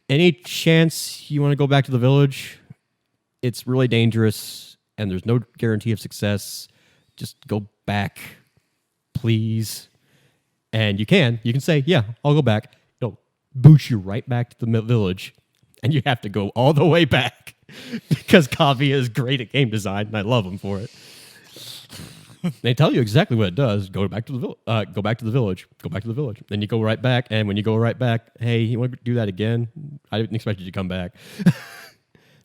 any chance you want to go back to the village? It's really dangerous, and there's no guarantee of success. Just go back, please." And you can say, "Yeah, I'll go back." It'll boost you right back to the village, and you have to go all the way back because Kavi is great at game design, and I love him for it. They tell you exactly what it does. Go back to the village. Go back to the village. Go back to the village. Then you go right back, and when you go right back, hey, you want to do that again? I didn't expect you to come back.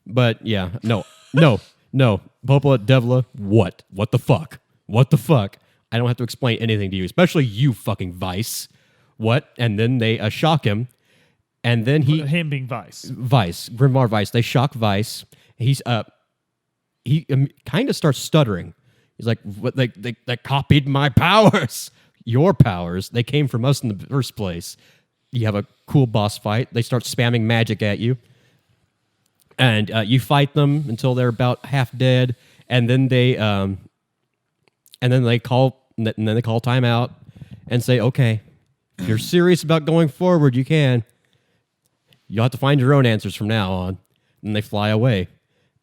But yeah, no. Popola, Devila, what? What the fuck? What the fuck? I don't have to explain anything to you, especially you, fucking Vice. What? And then they shock him, and then him being Vice, Grimoire Vice. They shock Vice. He kind of starts stuttering. He's like, "What? They copied my powers. Your powers. They came from us in the first place." You have a cool boss fight. They start spamming magic at you, and you fight them until they're about half dead, and then they call timeout and say, "Okay, if you're serious about going forward, you can. You'll have to find your own answers from now on." And they fly away.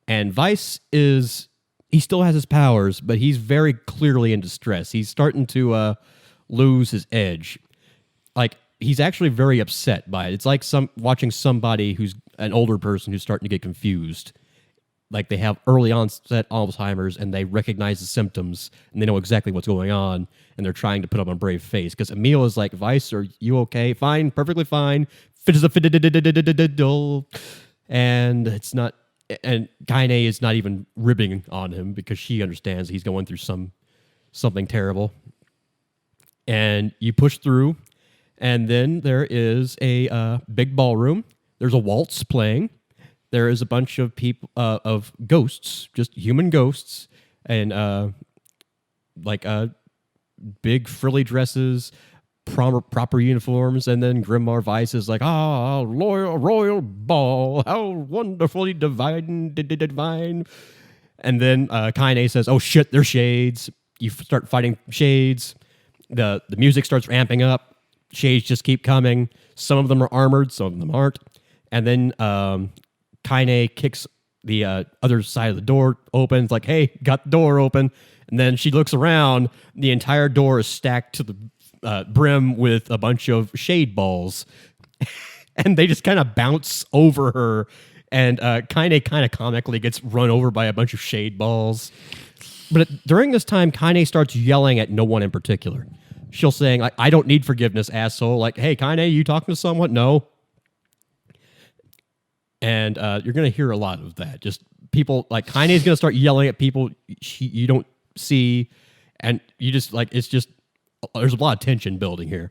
And Vice he still has his powers, but he's very clearly in distress. He's starting to lose his edge. Like, he's actually very upset by it. It's like watching somebody who's an older person who's starting to get confused. Like, they have early onset Alzheimer's, and they recognize the symptoms, and they know exactly what's going on, and they're trying to put up a brave face. Because Emil is like, "Vice, are you okay?" "Fine, perfectly fine." Fit as a fiddle. and it's not. And Kaine is not even ribbing on him because she understands he's going through something terrible. And you push through, and then there is a big ballroom. There's a waltz playing. There is a bunch of people of ghosts, just human ghosts, and big frilly dresses, proper uniforms, and then Grimoire Weiss is like, royal ball, how wonderfully divine. And then Kaine says, oh shit, they're shades. You start fighting shades. The music starts ramping up. Shades just keep coming. Some of them are armored, some of them aren't. And then Kaine kicks the other side of the door open. It's like, hey, got the door open. And then she looks around. The entire door is stacked to the brim with a bunch of shade balls. And they just kind of bounce over her. And Kaine kind of comically gets run over by a bunch of shade balls. But during this time, Kaine starts yelling at no one in particular. She'll saying, like, I don't need forgiveness, asshole. Like, hey, Kaine, you talking to someone? No. And you're going to hear a lot of that. Just people, like, Kaine is going to start yelling at people you don't see. And you just, like, it's just, there's a lot of tension building here.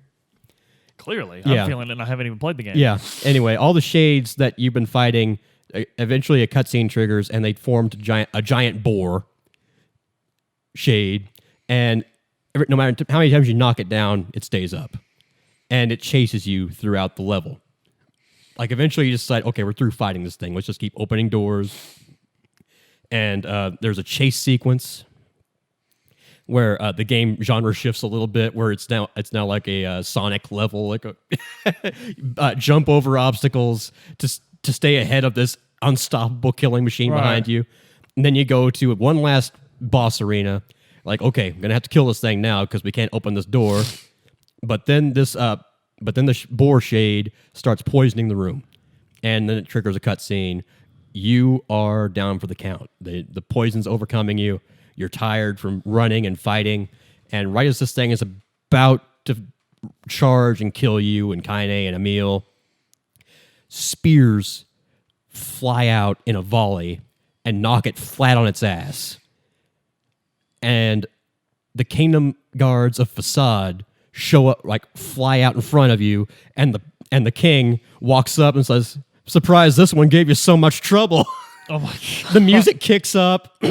Clearly. Yeah. I'm feeling it and I haven't even played the game. Yeah. Anyway, all the shades that you've been fighting, eventually a cutscene triggers, and they formed a giant boar shade. And no matter how many times you knock it down, it stays up. And it chases you throughout the level. Like, eventually you decide, okay, we're through fighting this thing. Let's just keep opening doors. And there's a chase sequence where the game genre shifts a little bit, where it's now like a Sonic level, like a jump over obstacles to stay ahead of this unstoppable killing machine behind you. And then you go to one last boss arena. Like, okay, I'm gonna have to kill this thing now because we can't open this door. But then the boar shade starts poisoning the room, and then it triggers a cutscene. You are down for the count. The poison's overcoming you. You're tired from running and fighting, and right as this thing is about to charge and kill you and Kaine and Emil, spears fly out in a volley and knock it flat on its ass. And the kingdom guards of Facade show up, like, fly out in front of you, and the king walks up and says, surprise, this one gave you so much trouble. Oh my God. The music kicks up.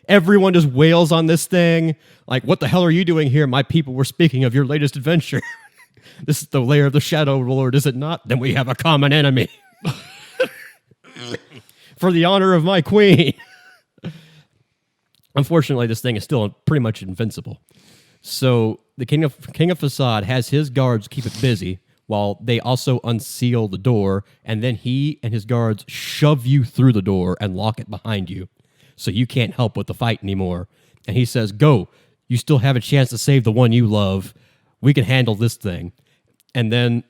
Everyone just wails on this thing. Like, what the hell are you doing here? My people were speaking of your latest adventure. This is the lair of the Shadow Lord, is it not? Then we have a common enemy. For the honor of my queen. Unfortunately, this thing is still pretty much invincible. So the King of Facade has his guards keep it busy while they also unseal the door, and then he and his guards shove you through the door and lock it behind you. So you can't help with the fight anymore. And he says, go. You still have a chance to save the one you love. We can handle this thing. And then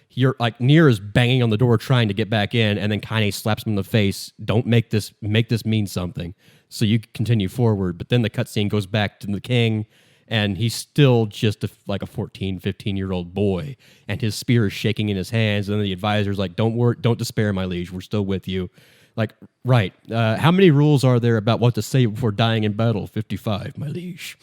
you're like, Nier is banging on the door trying to get back in, and then Kaine slaps him in the face. Don't make this mean something. So you continue forward. But then the cutscene goes back to the king, and he's still just like a 14, 15-year-old boy. And his spear is shaking in his hands. And then the advisor's like, don't worry, don't despair, my liege. We're still with you. Like, right. How many rules are there about what to say before dying in battle? 55, my liege.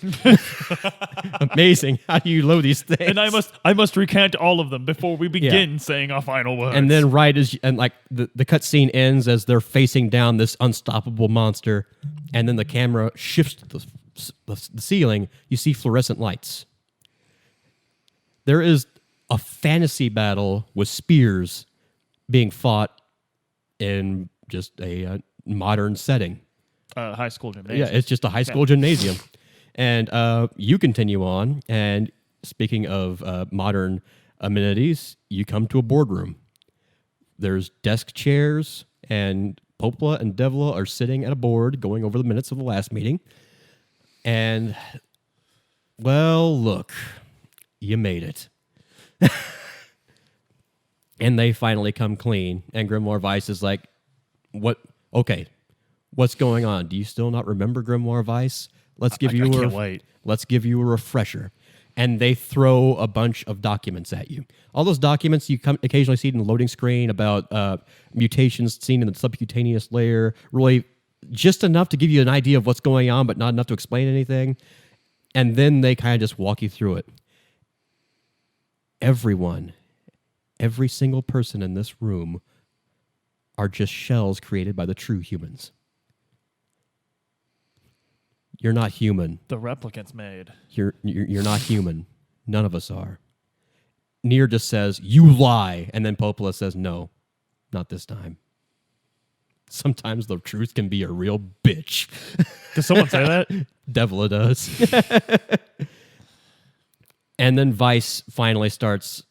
Amazing. How do you load these things? And I must recant all of them before we begin saying our final words. And then the cutscene ends as they're facing down this unstoppable monster, and then the camera shifts to the ceiling. You see fluorescent lights. There is a fantasy battle with spears being fought in just a modern setting. High school gymnasium. Yeah, it's just a high school gymnasium. And you continue on, and speaking of modern amenities, you come to a boardroom. There's desk chairs, and Popla and Devla are sitting at a board going over the minutes of the last meeting. And, well, look, you made it. And they finally come clean, and Grimoire Weiss is like, what? Okay, what's going on? Do you still not remember Grimoire Weiss? Let's give you a refresher. and they throw a bunch of documents at you. All those documents you occasionally see in the loading screen about mutations seen in the subcutaneous layer, really just enough to give you an idea of what's going on, but not enough to explain anything. And then they kind of just walk you through it. Everyone, every single person in this room are just shells created by the true humans. You're not human. The replicants made. You're not human. None of us are. Nier just says, "You lie," and then Popola says, "No, not this time." Sometimes the truth can be a real bitch. Does someone say that? Devila does. And then Vice finally starts,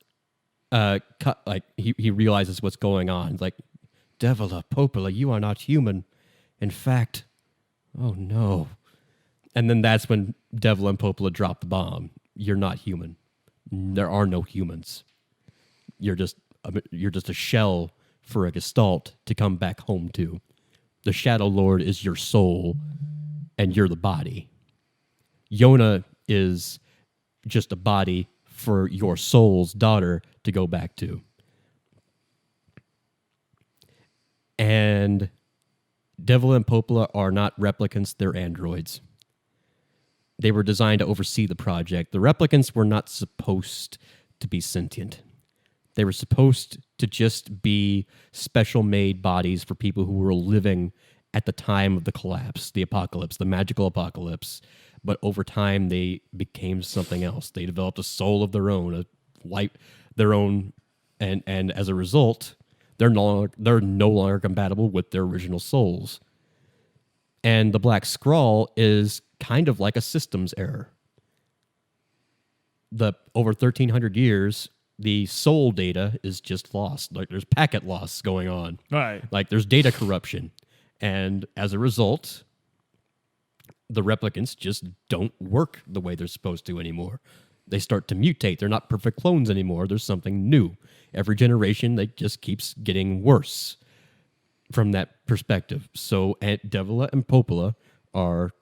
he realizes what's going on. It's like, "Devila, Popola, you are not human. In fact, oh no." And then that's when Devil and Popola drop the bomb. You're not human. There are no humans. You're just a shell for a Gestalt to come back home to. The Shadow Lord is your soul, and you're the body. Yona is just a body for your soul's daughter to go back to. And Devil and Popola are not replicants, they're androids. They were designed to oversee the project. The replicants were not supposed to be sentient. They were supposed to just be special-made bodies for people who were living at the time of the collapse, the apocalypse, the magical apocalypse. But over time, they became something else. They developed a soul of their own, and as a result, they're no longer compatible with their original souls. And the Black Scrawl is kind of like a systems error. Over 1,300 years, the soul data is just lost. Like there's packet loss going on. Right. Like there's data corruption. And as a result, the replicants just don't work the way they're supposed to anymore. They start to mutate. They're not perfect clones anymore. There's something new. Every generation, they just keeps getting worse from that perspective. So Aunt Devila and Popola are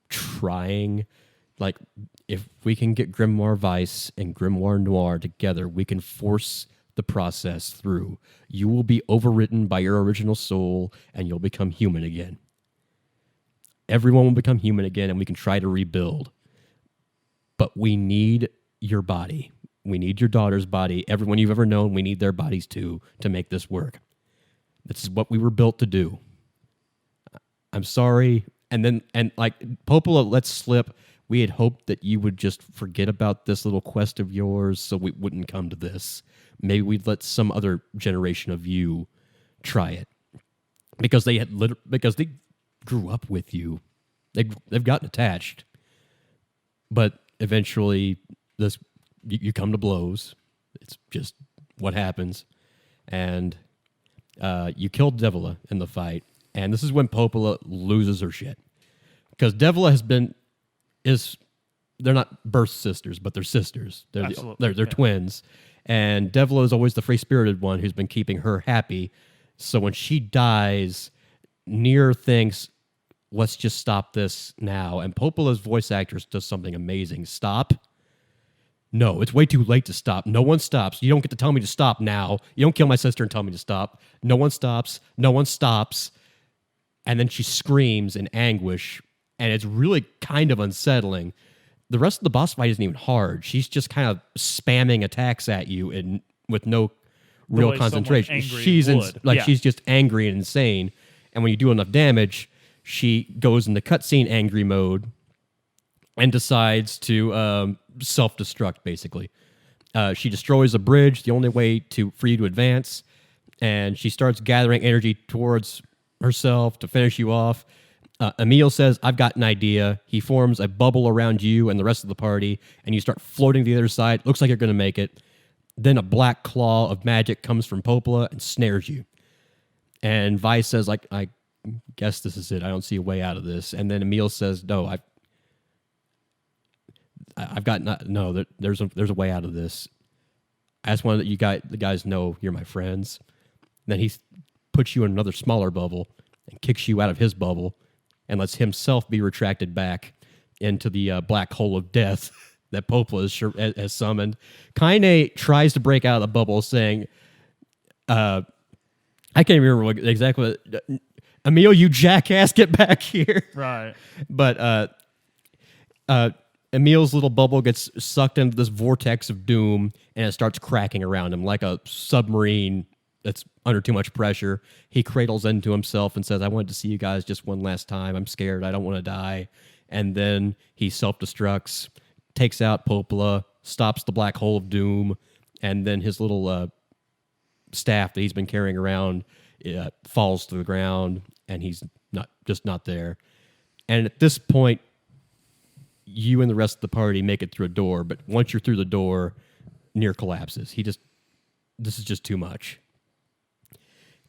trying, like, if we can get Grimoire Vice and Grimoire Noir together, we can force the process through. You will be overwritten by your original soul, and you'll become human again. Everyone will become human again, and we can try to rebuild. But we need your body. We need your daughter's body. Everyone you've ever known, we need their bodies too to make this work. This is what we were built to do. I'm sorry. And Popola lets slip. We had hoped that you would just forget about this little quest of yours so we wouldn't come to this. Maybe we'd let some other generation of you try it. Because they grew up with you. They've gotten attached. But eventually you come to blows. It's just what happens. And you killed Devila in the fight. And this is when Popola loses her shit. Because Devila they're not birth sisters, but they're sisters. They're twins. And Devila is always the free-spirited one who's been keeping her happy. So when she dies, Nier thinks, let's just stop this now. And Popola's voice actress does something amazing. Stop? No, it's way too late to stop. No one stops. You don't get to tell me to stop now. You don't kill my sister and tell me to stop. No one stops. No one stops. And then she screams in anguish, and it's really kind of unsettling. The rest of the boss fight isn't even hard. She's just kind of spamming attacks at you and with no real concentration. She's just angry and insane. And when you do enough damage, she goes into cutscene angry mode and decides to self-destruct, basically. She destroys a bridge, the only way for you to advance, and she starts gathering energy towards herself to finish you off. Emil says, I've got an idea. He forms a bubble around you and the rest of the party, and you start floating to the other side. Looks like you're going to make it. Then a black claw of magic comes from Popola and snares you. And Vice says, I guess this is it. I don't see a way out of this. And then Emil says, no, there's a way out of this. I just wanted the guys know you're my friends. And then he puts you in another smaller bubble and kicks you out of his bubble and lets himself be retracted back into the black hole of death. that Popla has summoned. Kaine tries to break out of the bubble, saying, "I can't remember exactly. Emil, you jackass, get back here!" Right. But Emil's little bubble gets sucked into this vortex of doom, and it starts cracking around him like a submarine that's under too much pressure. He cradles into himself and says, "I wanted to see you guys just one last time. I'm scared. I don't want to die." And then he self-destructs, takes out Popla, stops the black hole of doom, and then his little staff that he's been carrying around falls to the ground, and he's not there. And at this point, you and the rest of the party make it through a door, but once you're through the door, Nier collapses. This is just too much.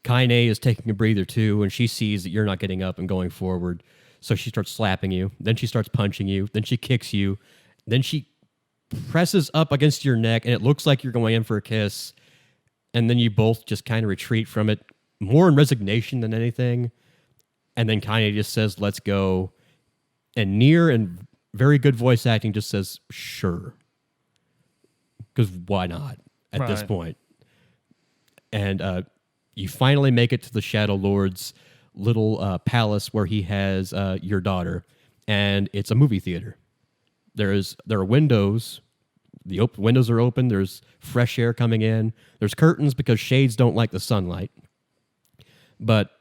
Kaine is taking a breather too, and she sees that you're not getting up and going forward, so she starts slapping you. Then she starts punching you. Then she kicks you. Then she presses up against your neck, and it looks like you're going in for a kiss. And then you both just kind of retreat from it, more in resignation than anything. And then Kaine just says, "Let's go." And Nier, in very good voice acting, just says, "Sure." Because why not at this point? And you finally make it to the Shadow Lord's little palace where he has your daughter. And it's a movie theater. There are windows. The windows are open. There's fresh air coming in. There's curtains because shades don't like the sunlight. But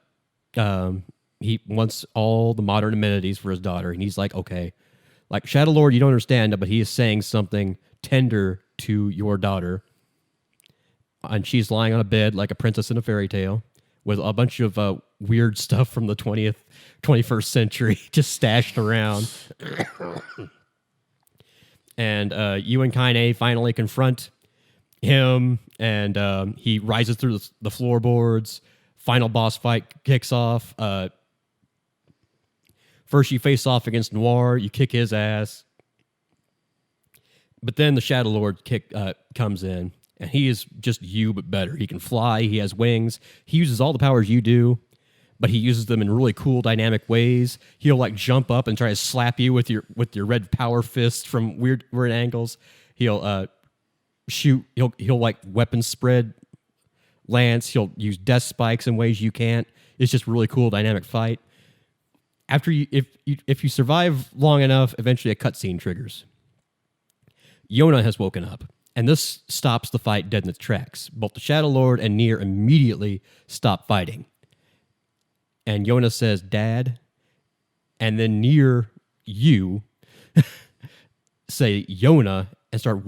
he wants all the modern amenities for his daughter. And he's like, okay. Like, Shadow Lord, you don't understand, but he is saying something tender to your daughter. And she's lying on a bed like a princess in a fairy tale with a bunch of weird stuff from the 21st century just stashed around. And you and Kaine finally confront him, and he rises through the floorboards. Final boss fight kicks off. First, you face off against Noir. You kick his ass. But then the Shadow Lord comes in, and he is just you, but better. He can fly. He has wings. He uses all the powers you do, but he uses them in really cool, dynamic ways. He'll like jump up and try to slap you with your red power fist from weird angles. He'll shoot. He'll like weapon spread lance. He'll use death spikes in ways you can't. It's just really cool, dynamic fight. After if you survive long enough, eventually a cutscene triggers. Yona has woken up, and this stops the fight dead in its tracks. Both the Shadow Lord and Nier immediately stop fighting. And Yona says, "Dad," and then Nier, you say Yona and start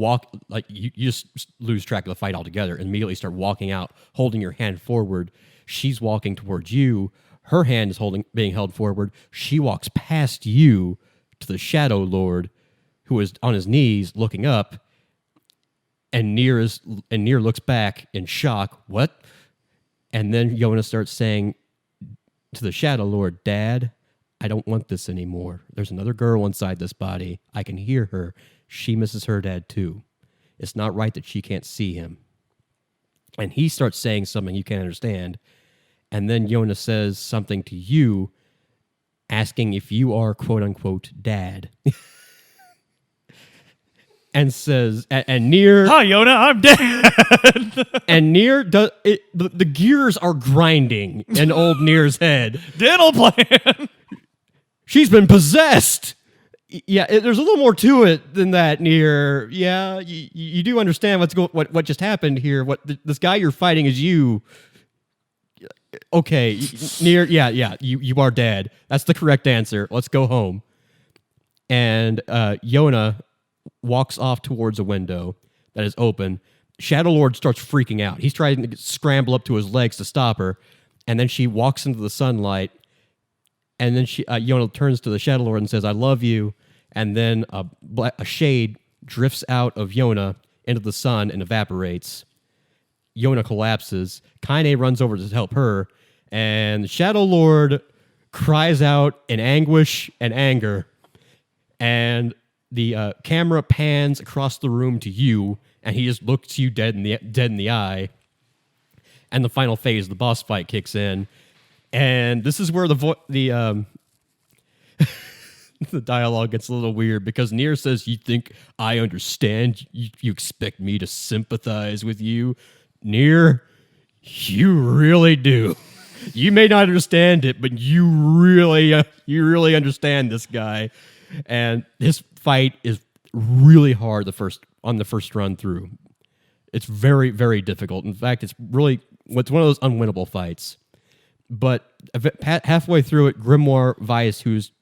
like you just lose track of the fight altogether and immediately start walking out, holding your hand forward. She's walking towards you. Her hand is being held forward. She walks past you to the Shadow Lord, who is on his knees looking up, and Nier looks back in shock. What? And then Yona starts saying to the Shadow Lord, "Dad, I don't want this anymore. There's another girl inside this body. I can hear her. She misses her dad too. It's not right that she can't see him." And he starts saying something you can't understand. And then Yona says something to you, asking if you are quote unquote dad. And says, and Nier, "Hi, Yona, I'm dead." and Nier does it. The gears are grinding in old Nier's head. Dental plan. She's been possessed. Yeah, there's a little more to it than that, Nier. Yeah, you do understand what just happened here. This guy you're fighting is you. Okay, Nier. Yeah. You are dead. That's the correct answer. Let's go home. And Yona walks off towards a window that is open. Shadow Lord starts freaking out. He's trying to scramble up to his legs to stop her, and then she walks into the sunlight. And then Yona turns to the Shadow Lord and says, "I love you." And then a shade drifts out of Yona into the sun and evaporates. Yona collapses. Kaine runs over to help her, and the Shadow Lord cries out in anguish and anger. And the camera pans across the room to you, and he just looks you dead in the eye. And the final phase, the boss fight, kicks in. And this is where the the dialogue gets a little weird because Nier says, "You think I understand? You expect me to sympathize with you, Nier? You really do. You may not understand it, but you really understand this guy." And this fight is really hard on the first run through. It's very, very difficult. In fact, it's one of those unwinnable fights. But halfway through it, Grimoire Weiss, whose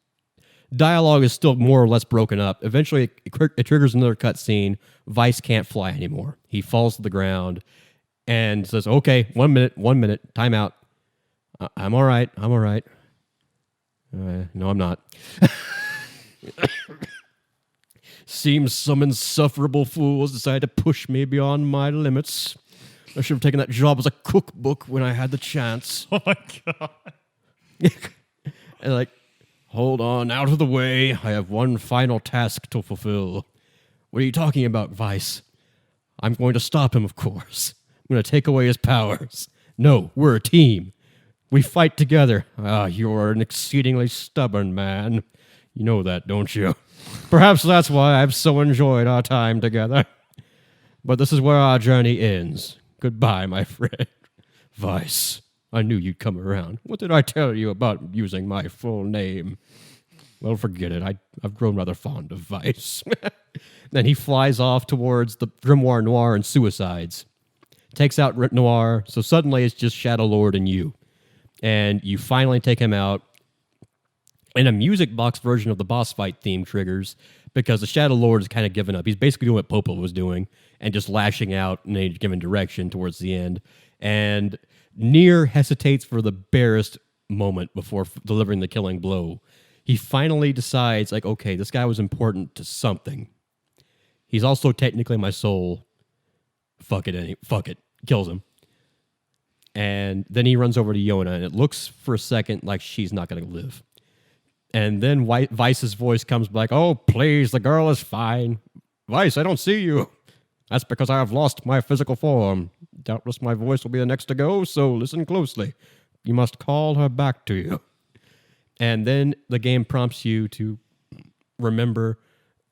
dialogue is still more or less broken up, eventually it triggers another cutscene. Weiss can't fly anymore. He falls to the ground and says, "Okay, 1 minute, time out. I'm all right. No, I'm not." "Seems some insufferable fools decided to push me beyond my limits. I should have taken that job as a cookbook when I had the chance." Oh my god. And like, "Hold on, out of the way. I have one final task to fulfill." "What are you talking about, Weiss?" "I'm going to stop him, of course. I'm going to take away his powers. No, we're a team. We fight together." "Ah, you're an exceedingly stubborn man. You know that, don't you? Perhaps that's why I've so enjoyed our time together. But this is where our journey ends. Goodbye, my friend. Weiss, I knew you'd come around. What did I tell you about using my full name?" "Well, forget it. I've grown rather fond of Weiss." Then he flies off towards the Grimoire Noir and Suicides. Takes out Noir, so suddenly it's just Shadow Lord and you. And you finally take him out. And a music box version of the boss fight theme triggers because the Shadow Lord is kind of given up. He's basically doing what Popo was doing and just lashing out in a given direction towards the end. And Nier hesitates for the barest moment before delivering the killing blow. He finally decides, like, okay, this guy was important to something. He's also technically my soul. Fuck it. Kills him. And then he runs over to Yona, and it looks for a second like she's not going to live. And then Weiss's voice comes back. "Oh, please, the girl is fine. Weiss, I don't see you. That's because I have lost my physical form. Doubtless my voice will be the next to go, so listen closely. You must call her back to you." And then the game prompts you to remember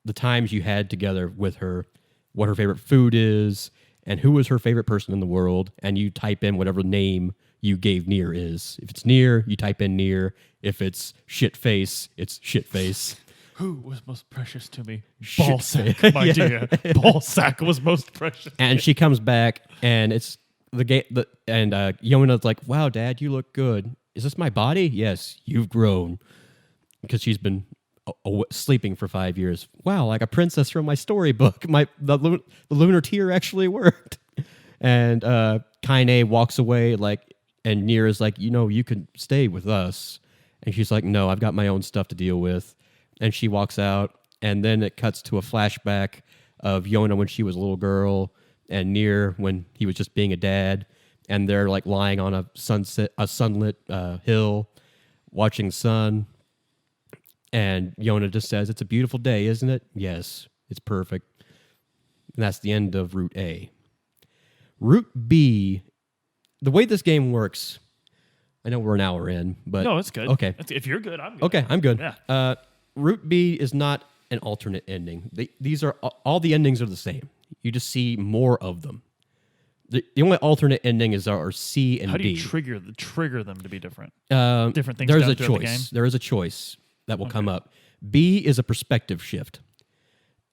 the times you had together with her, what her favorite food is, and who was her favorite person in the world, and you type in whatever name you gave Nier is. If it's Nier, you type in Nier. If it's Shitface, it's Shitface. Who was most precious to me? Shit. Ballsack, my dear. Ballsack was most precious. And she comes back, and it's the game. And Yona's like, "Wow, Dad, you look good. Is this my body?" "Yes, you've grown," because she's been sleeping for 5 years. "Wow, like a princess from my storybook. The lunar tear actually worked." And Kaine walks away, and Nier is like, "You can stay with us." And she's like, "No, I've got my own stuff to deal with." And she walks out, and then it cuts to a flashback of Yona when she was a little girl, and Nier when he was just being a dad, and they're like lying on a sunlit hill, watching the sun. And Yona just says, "It's a beautiful day, isn't it?" "Yes, it's perfect." And that's the end of Route A. Route B, the way this game works, I know we're an hour in, but... No, it's good. Okay. If you're good, I'm good. Okay, I'm good. Yeah. Route B is not an alternate ending. These are all the endings are the same. You just see more of them. The only alternate ending is our C and D. How do you trigger them to be different? Different things There's done a throughout the game? choice. There is a choice that will come up. B is a perspective shift.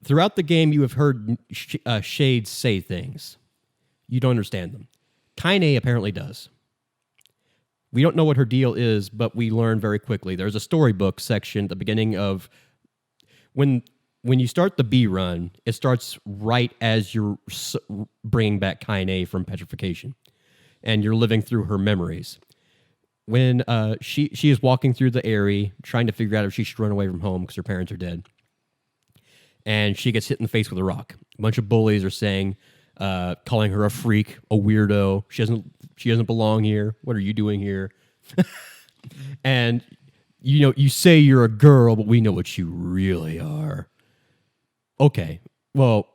Throughout the game, you have heard Shades say things. You don't understand them. Kaine apparently does. We don't know what her deal is, but we learn very quickly. There's a storybook section at the beginning of when you start the B run. It starts right as you're bringing back Kaine from petrification, and you're living through her memories. When she is walking through the area, trying to figure out if she should run away from home because her parents are dead, and she gets hit in the face with a rock. A bunch of bullies are saying, calling her a freak, a weirdo. She doesn't belong here. What are you doing here? And you say you're a girl, but we know what you really are. Okay, well,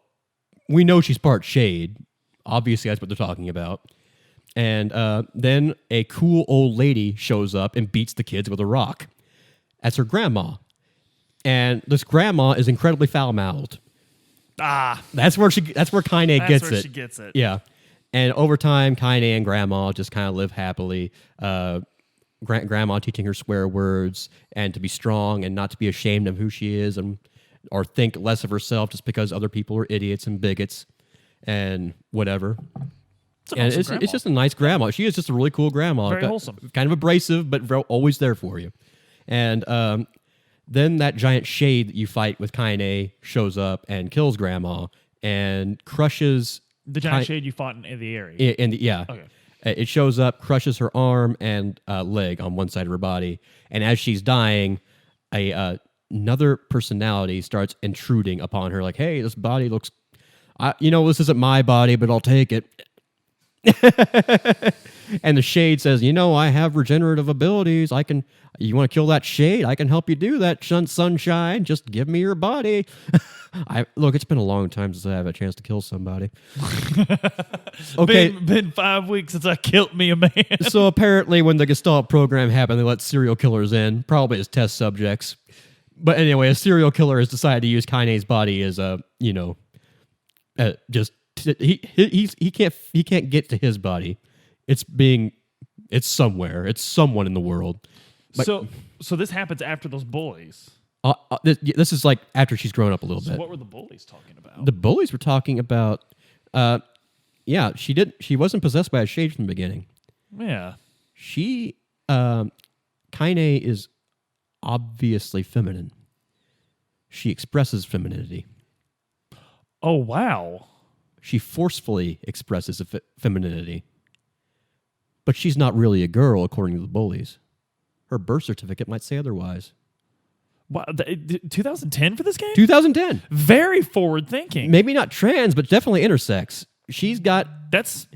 we know she's part shade. Obviously, that's what they're talking about. And then a cool old lady shows up and beats the kids with a rock. That's her grandma. And this grandma is incredibly foul-mouthed. That's where Kaine gets it. She gets it. Yeah. And over time, Kaine and Grandma just kind of live happily. Grandma teaching her swear words and to be strong and not to be ashamed of who she is or think less of herself just because other people are idiots and bigots and whatever. It's It's just a nice grandma. She is just a really cool grandma. Very wholesome. Kind of abrasive, but always there for you. And then that giant shade that you fight with Kaine shows up and kills Grandma and crushes... The giant shade you fought in the area. Okay. It shows up, crushes her arm and leg on one side of her body. And as she's dying, another personality starts intruding upon her like, hey, this body looks... this isn't my body, but I'll take it. And the shade says, I have regenerative abilities. You want to kill that shade? I can help you do that, sunshine. Just give me your body. Look, it's been a long time since I have a chance to kill somebody. Okay. Been 5 weeks since I killed me a man. So apparently when the Gestalt program happened, they let serial killers in, probably as test subjects. But anyway, a serial killer has decided to use Kaine's body as he can't get to his body. It's somewhere. It's someone in the world. But, so this happens after those bullies. This is like after she's grown up a little bit. What were the bullies talking about? The bullies were talking about, she wasn't possessed by a shade from the beginning. Yeah. Kaine is obviously feminine. She expresses femininity. Oh, wow. She forcefully expresses femininity. But she's not really a girl, according to the bullies. Her birth certificate might say otherwise. Wow, 2010 for this game? 2010. Very forward thinking. Maybe not trans, but definitely intersex. She's got... That's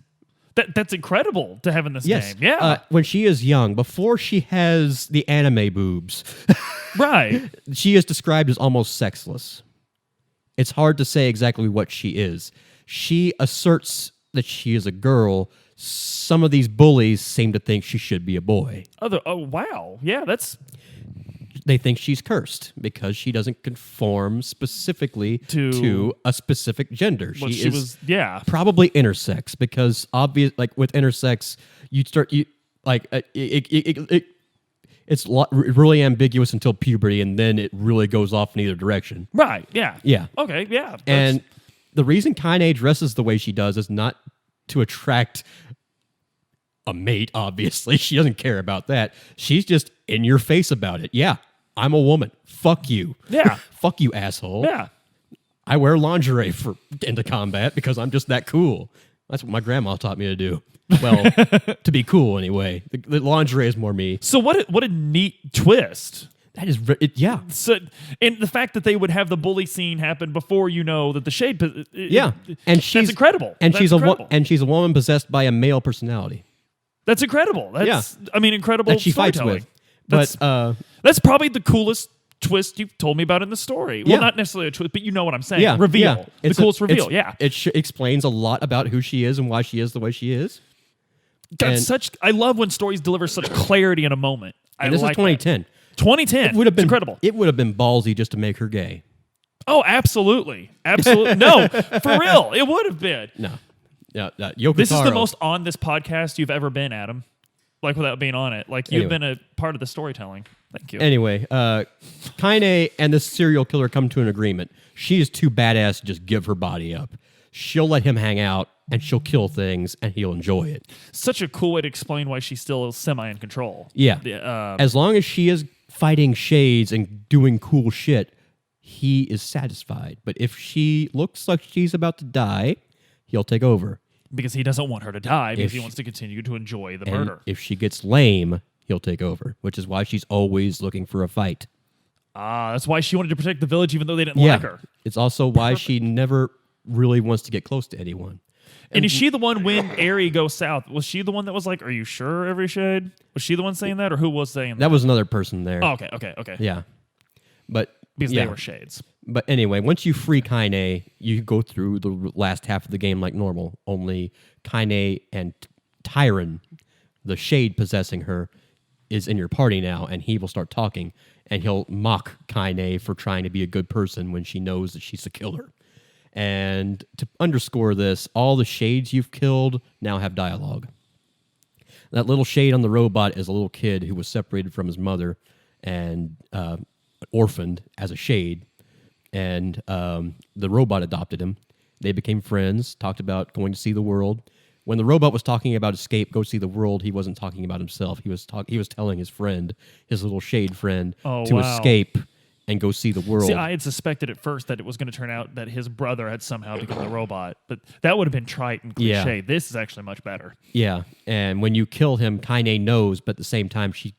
incredible to have in this yes. game. Yeah. When she is young, before she has the anime boobs, right. She is described as almost sexless. It's hard to say exactly what she is. She asserts that she is a girl. Some of these bullies seem to think she should be a boy. Oh, wow. Yeah, They think she's cursed because she doesn't conform specifically to a specific gender. She was probably intersex because with intersex, it's really ambiguous until puberty, and then it really goes off in either direction. Right. Yeah. Yeah. Okay. Yeah. And the reason Kaine dresses the way she does is not to attract a mate. Obviously, she doesn't care about that. She's just in your face about it. Yeah. I'm a woman. Fuck you. Yeah. Fuck you, asshole. Yeah. I wear lingerie into combat because I'm just that cool. That's what my grandma taught me to do. Well, to be cool anyway. The lingerie is more me. So what a neat twist. That is, yeah. So, and the fact that they would have the bully scene happen before that the shade. And that's incredible. And she's a woman possessed by a male personality. That's incredible. That's incredible. That she fights with. That's probably the coolest twist you've told me about in the story. Well, not necessarily a twist, but you know what I'm saying. Yeah, reveal. Yeah. The coolest reveal. Yeah. It explains a lot about who she is and why she is the way she is. I love when stories deliver such clarity in a moment. This is 2010. That. 2010. It would have been incredible. It would have been ballsy just to make her gay. Oh, absolutely. Absolutely. No, for real. It would have been. No. Yoko This is the Taro. most on this podcast you've ever been, Adam. Like, without being on it. Like, you've been a part of the storytelling. Thank you. Anyway, Kaine and this serial killer come to an agreement. She is too badass to just give her body up. She'll let him hang out, and she'll kill things, and he'll enjoy it. Such a cool way to explain why she's still semi in control. Yeah. As long as she is fighting shades and doing cool shit, he is satisfied. But if she looks like she's about to die, he'll take over. Because he doesn't want her to die, because he wants to continue to enjoy the murder. If she gets lame, he'll take over, which is why she's always looking for a fight. That's why she wanted to protect the village even though they didn't like her. It's also why she never really wants to get close to anyone. And is she the one when Aerie goes south? Was she the one that was like, "Are you sure, every shade"? Was she the one saying that, or who was saying that? That was another person there. Oh, okay. Yeah. But because they were shades. But anyway, once you free Kaine, you go through the last half of the game like normal. Only Kaine and Tyron, the shade possessing her, is in your party now, and he will start talking, and he'll mock Kaine for trying to be a good person when she knows that she's a killer. And to underscore this, all the shades you've killed now have dialogue. That little shade on the robot is a little kid who was separated from his mother and orphaned as a shade, and the robot adopted him. They became friends, talked about going to see the world. When the robot was talking about escape, go see the world, he wasn't talking about himself. He was telling his friend, his little shade friend, to escape and go see the world. See, I had suspected at first that it was going to turn out that his brother had somehow become the robot, but that would have been trite and cliche. Yeah. This is actually much better. Yeah, and when you kill him, Kaine knows, but at the same time, she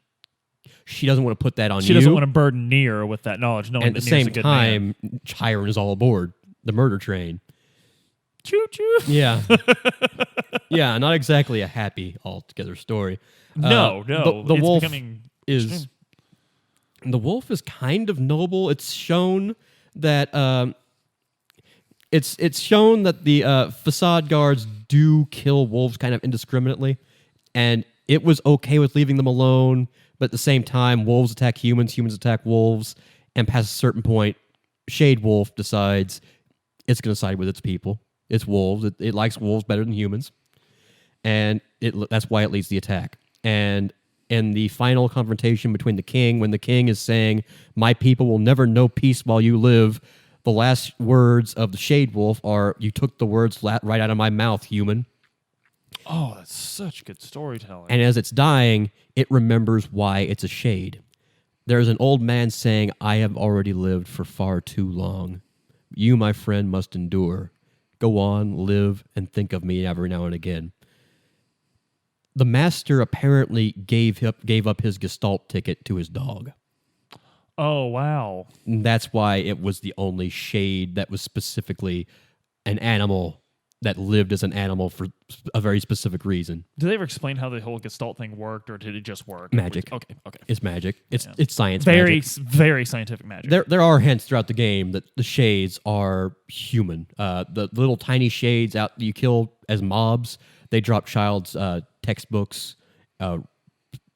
doesn't want to put that on you. She doesn't want to burden Nier with that knowledge, knowing and at that the Nier's same a good time, man. Chiron is all aboard the murder train. Choo-choo. Yeah. Yeah, not exactly a happy altogether story. No. The it's wolf becoming is extreme. the wolf is kind of noble. It's shown that it's shown that the facade guards do kill wolves kind of indiscriminately, and it was okay with leaving them alone. But at the same time, wolves attack humans, humans attack wolves, and past a certain point, Shade Wolf decides it's going to side with its people. It's wolves. It likes wolves better than humans, and that's why it leads the attack. And in the final confrontation between the king, when the king is saying, "My people will never know peace while you live," the last words of the Shade Wolf are, "You took the words right out of my mouth, human." Oh, that's such good storytelling. And as it's dying, it remembers why it's a shade. There's an old man saying, "I have already lived for far too long. You, my friend, must endure. Go on, live, and think of me every now and again." The master apparently gave up his Gestalt ticket to his dog. Oh, wow. And that's why it was the only shade that was specifically an animal that lived as an animal for a very specific reason. Did they ever explain how the whole Gestalt thing worked, or did it just work? Magic. Okay. It's magic. It's science Very, magic. very scientific magic. There are hints throughout the game that the shades are human. The little tiny shades out that you kill as mobs, they drop child's textbooks,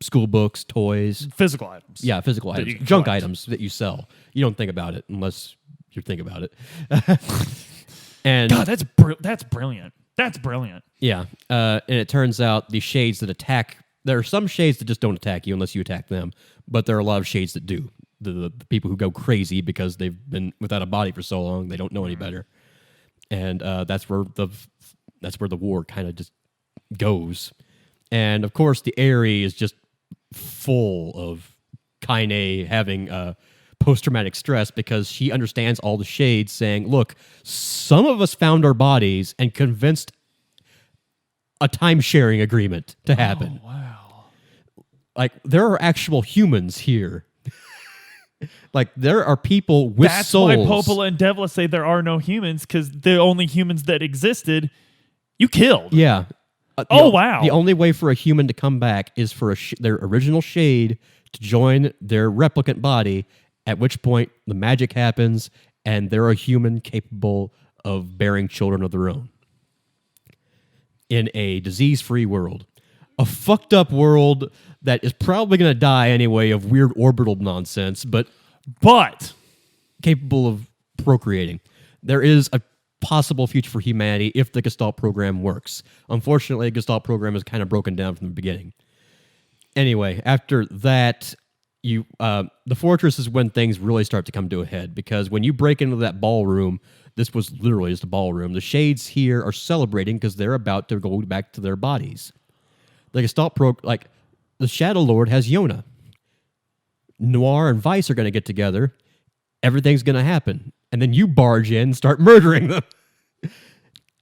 school books, toys. Physical items. Yeah, physical that items. you can Junk collect. items that you sell. You don't think about it unless you think about it. And God, that's brilliant. That's brilliant. yeah, and it turns out the shades that attack, there are some shades that just don't attack you unless you attack them, but there are a lot of shades that do. The people who go crazy because they've been without a body for so long, they don't know any better. And that's where the war kind of just goes. And of course, the Aerie is just full of Kaine having post-traumatic stress because she understands all the shades saying, "Look, some of us found our bodies and convinced a time-sharing agreement to happen. Oh, wow. Like, there are actual humans here. Like, there are people with That's souls." why Popola and Devla say there are no humans, because the only humans that existed, you killed. Yeah. Wow. The only way for a human to come back is for their original shade to join their replicant body, at which point the magic happens and they're a human capable of bearing children of their own. In a disease-free world. A fucked up world that is probably going to die anyway of weird orbital nonsense, but capable of procreating. There is a possible future for humanity if the Gestalt program works. Unfortunately, the Gestalt program is kind of broken down from the beginning. Anyway, after that, the fortress is when things really start to come to a head, because when you break into that ballroom, this was literally just a ballroom. The shades here are celebrating because they're about to go back to their bodies. The Gestalt the Shadow Lord has Yona. Noir and Vice are going to get together. Everything's going to happen. And then you barge in and start murdering them.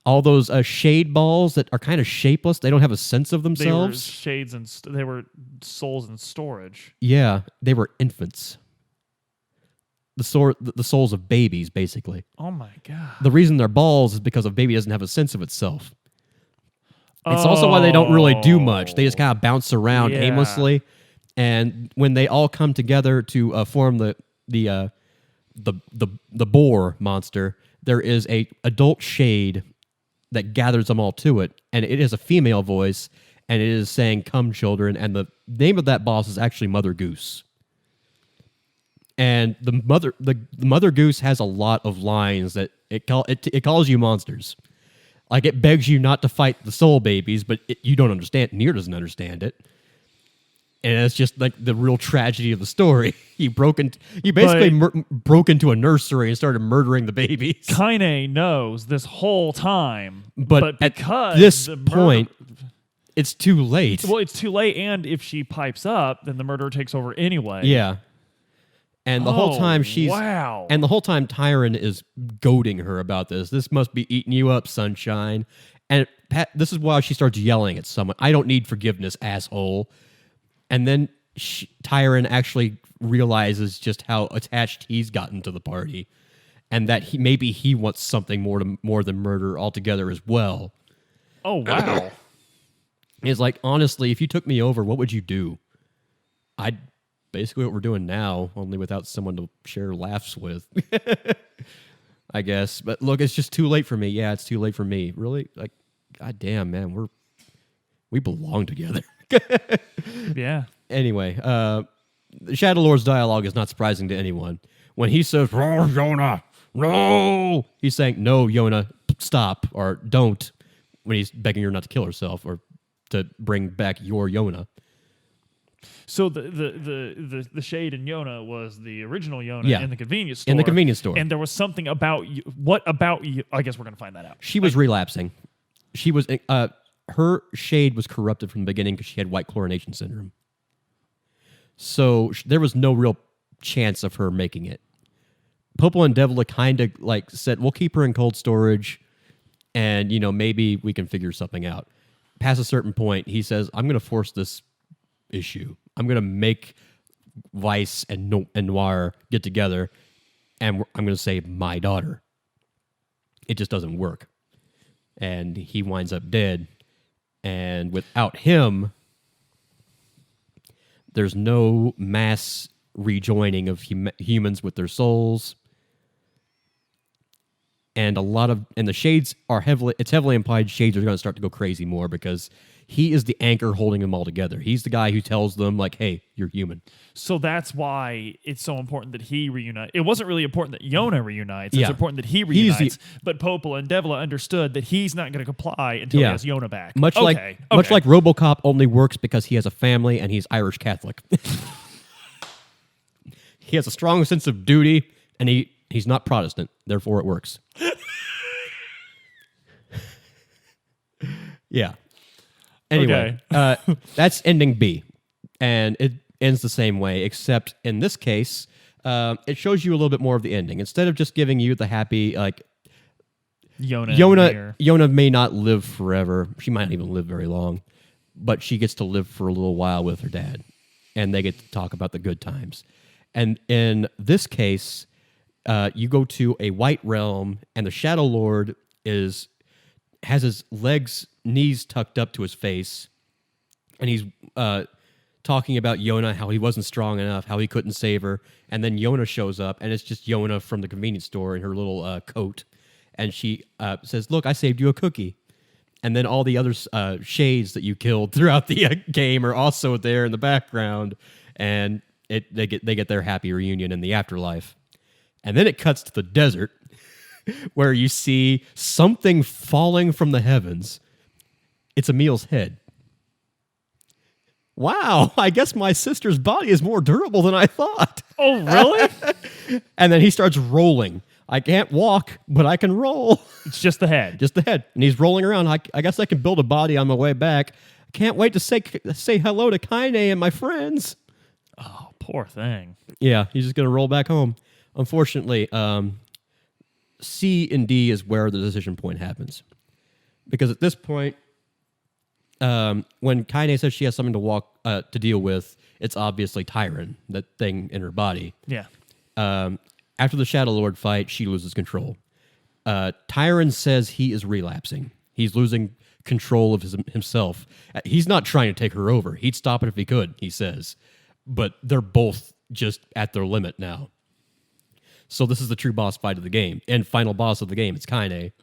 All those shade balls that are kind of shapeless, they don't have a sense of They were themselves. shades and they were souls in storage. Yeah, they were infants. The souls of babies, basically. Oh my god. The reason they're balls is because a baby doesn't have a sense of itself. It's also why they don't really do much. They just kind of bounce around Yeah. aimlessly. And when they all come together to form the boar monster, there is a adult shade that gathers them all to it, and it is a female voice, and it is saying "Come, children," and the name of that boss is actually Mother Goose. And the mother goose has a lot of lines that it calls you monsters. Like, it begs you not to fight the soul babies, but you don't understand. Nier doesn't understand it. And it's just like the real tragedy of the story. You basically broke into a nursery and started murdering the babies. Kaine knows this whole time, but because at this point, it's too late. Well, it's too late, and if she pipes up, then the murderer takes over anyway. Yeah. And the whole time and the whole time Tyron is goading her about this. This must be eating you up, sunshine. And this is why she starts yelling at someone. I don't need forgiveness, asshole. And then Tyron actually realizes just how attached he's gotten to the party, and that maybe he wants something more than murder altogether as well. Oh, wow. It's like, honestly, if you took me over, what would you do? I'd basically what we're doing now, only without someone to share laughs with. I guess. But look, it's just too late for me. Yeah, it's too late for me. Really? Like, goddamn, man, we belong together. Yeah. Anyway, the Shadow Lord's dialogue is not surprising to anyone. When he says, "Oh, Yona, no," he's saying, "No, Yona, stop," or "Don't," when he's begging her not to kill herself or to bring back your Yona. So the shade in Yona was the original Yona in the convenience store. In the convenience store. And there was something about you. What about you? I guess we're going to find that out. She was relapsing. She was her shade was corrupted from the beginning because she had white chlorination syndrome. So there was no real chance of her making it. Popo and Devila kind of like said, "We'll keep her in cold storage, and maybe we can figure something out." Past a certain point, he says, "I'm going to force this issue. I'm going to make Vice and Noir get together, and I'm going to save my daughter." It just doesn't work. And he winds up dead. And without him, there's no mass rejoining of humans with their souls. And the shades are heavily implied shades are going to start to go crazy more because he is the anchor holding them all together. He's the guy who tells them, like, "Hey, you're human." So that's why it's so important that he reunites. It wasn't really important that Yona reunites. It's important that he reunites. But Popol and Devila understood that he's not going to comply until he has Yona back. Much like RoboCop only works because he has a family and he's Irish Catholic. He has a strong sense of duty, and he's not Protestant. Therefore, it works. Yeah. Anyway, that's ending B, and it ends the same way, except in this case, it shows you a little bit more of the ending. Instead of just giving you the happy, like, Yona may not live forever. She might not even live very long, but she gets to live for a little while with her dad, and they get to talk about the good times. And in this case, you go to a white realm, and the Shadow Lord has his knees tucked up to his face, and he's talking about Yona, how he wasn't strong enough, how he couldn't save her, and then Yona shows up, and it's just Yona from the convenience store in her little coat, and she says, "Look, I saved you a cookie." And then all the other shades that you killed throughout the game are also there in the background, and they get their happy reunion in the afterlife. And then it cuts to the desert, where you see something falling from the heavens. It's Emil's head. Wow, I guess my sister's body is more durable than I thought. Oh, really? And then he starts rolling. I can't walk, but I can roll. It's just the head. Just the head. And he's rolling around. I guess I can build a body on my way back. I can't wait to say hello to Kaine and my friends. Oh, poor thing. Yeah, he's just going to roll back home. Unfortunately, C and D is where the decision point happens. Because at this point, when Kaine says she has something to deal with, it's obviously Tyron, that thing in her body. Yeah. After the Shadow Lord fight, she loses control. Tyron says he is relapsing. He's losing control of himself. He's not trying to take her over. He'd stop it if he could, he says. But they're both just at their limit now. So this is the true boss fight of the game. And final boss of the game, it's Kaine.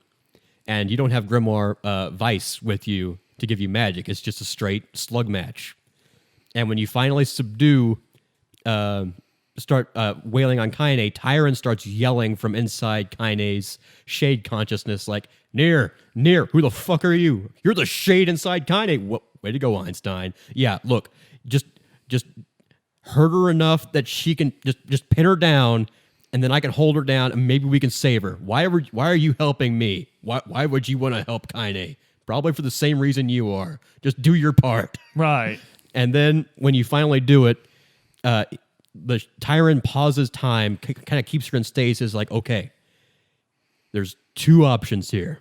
And you don't have Grimoire Vice with you to give you magic. It's just a straight slug match. And when you finally start wailing on Kaine, Tyron starts yelling from inside Kaine's shade consciousness, like, Nier, who the fuck are you? You're the shade inside Kaine. Way to go, Einstein. Yeah, look, just hurt her enough that she can just pin her down, and then I can hold her down, and maybe we can save her. Why are you helping me? Why would you want to help Kaine? Probably for the same reason you are. Just do your part. Right. And then when you finally do it, the Tyron pauses time, kind of keeps her in stasis, like, okay, there's two options here.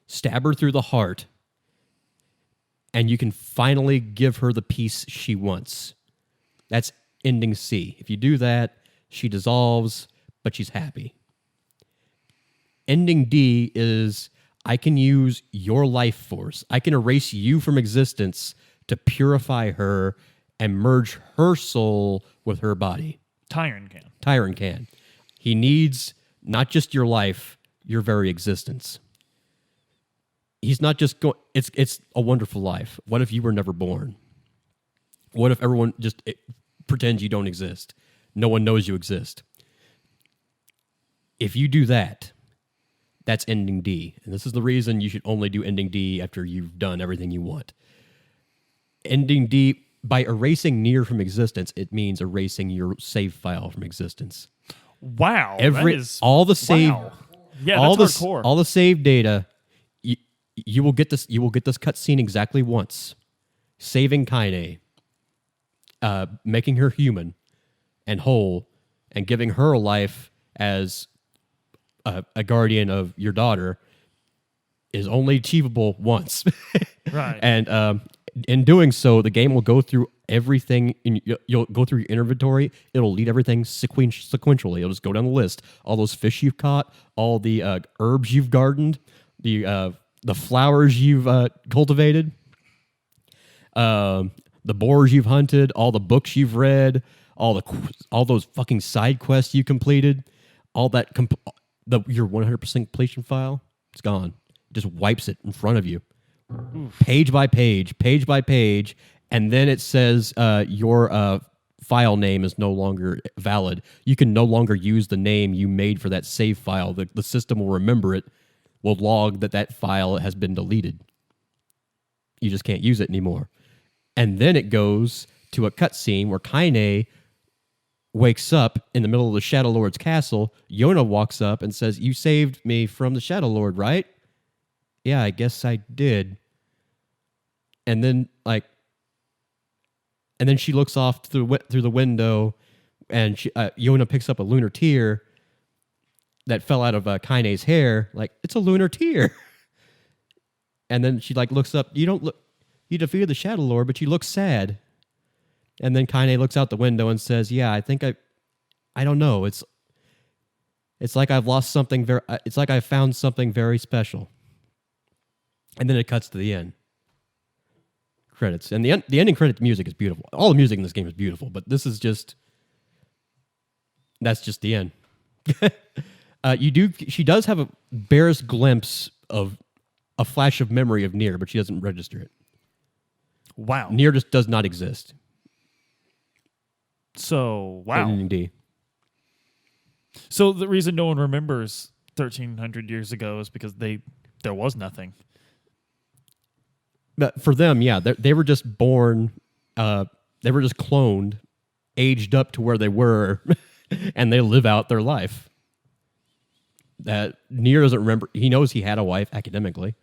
Stab her through the heart, and you can finally give her the peace she wants. That's ending C. If you do that, she dissolves, but she's happy. Ending D is, I can use your life force. I can erase you from existence to purify her and merge her soul with her body. Tyron can. Tyron can. He needs not just your life, your very existence. He's not just going... It's a wonderful life. What if you were never born? What if everyone just pretends you don't exist? No one knows you exist. If you do that, that's ending D. And this is the reason you should only do ending D after you've done everything you want. Ending D, by erasing Nier from existence, it means erasing your save file from existence. Wow. All the save... Wow. Yeah, that's hardcore. All the save data, you will get this cutscene exactly once. Saving Kaine, making her human and whole, and giving her a life as a guardian of your daughter is only achievable once. Right. And in doing so, the game will go through everything. You'll go through your inventory. It'll lead everything sequentially. It'll just go down the list. All those fish you've caught, all the herbs you've gardened, the flowers you've cultivated, the boars you've hunted, all the books you've read, all those fucking side quests you completed, all that your 100% completion file, it's gone. It just wipes it in front of you. Page by page, and then it says your file name is no longer valid. You can no longer use the name you made for that save file. The system will remember it, will log that file has been deleted. You just can't use it anymore. And then it goes to a cutscene where Kaine wakes up in the middle of the Shadow Lord's castle. Yona walks up and says, "You saved me from the Shadow Lord, right?" "Yeah, I guess I did." And then she looks off through the window, and Yona picks up a lunar tear that fell out of Kaine's hair. Like, it's a lunar tear. And then she looks up. You defeated the Shadow Lord, but you look sad. And then Kaine looks out the window and says, "Yeah, I think I don't know. It's like I've lost something it's like I found something very special." And then it cuts to the end. Credits. And the ending credit music is beautiful. All the music in this game is beautiful, but that's just the end. She does have a barest glimpse of a flash of memory of Nier, but she doesn't register it. Wow. Nier just does not exist. So, wow. Indeed. So the reason no one remembers 1,300 years ago is because there was nothing. But for them, yeah, they were just born, they were just cloned, aged up to where they were, and they live out their life. That Nier doesn't remember. He knows he had a wife academically,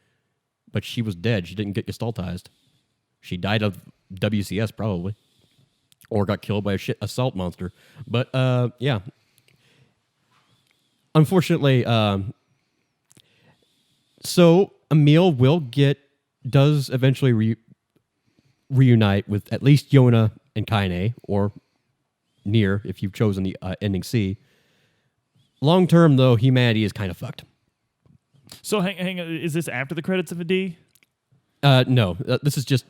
but she was dead. She didn't get gestaltized. She died of WCS probably, or got killed by a salt monster. But yeah, unfortunately, so Emil does eventually reunite with at least Yona and Kaine, or Nier if you've chosen the ending C. Long term, though, humanity is kind of fucked. So hang on, is this after the credits of a D? No, this is just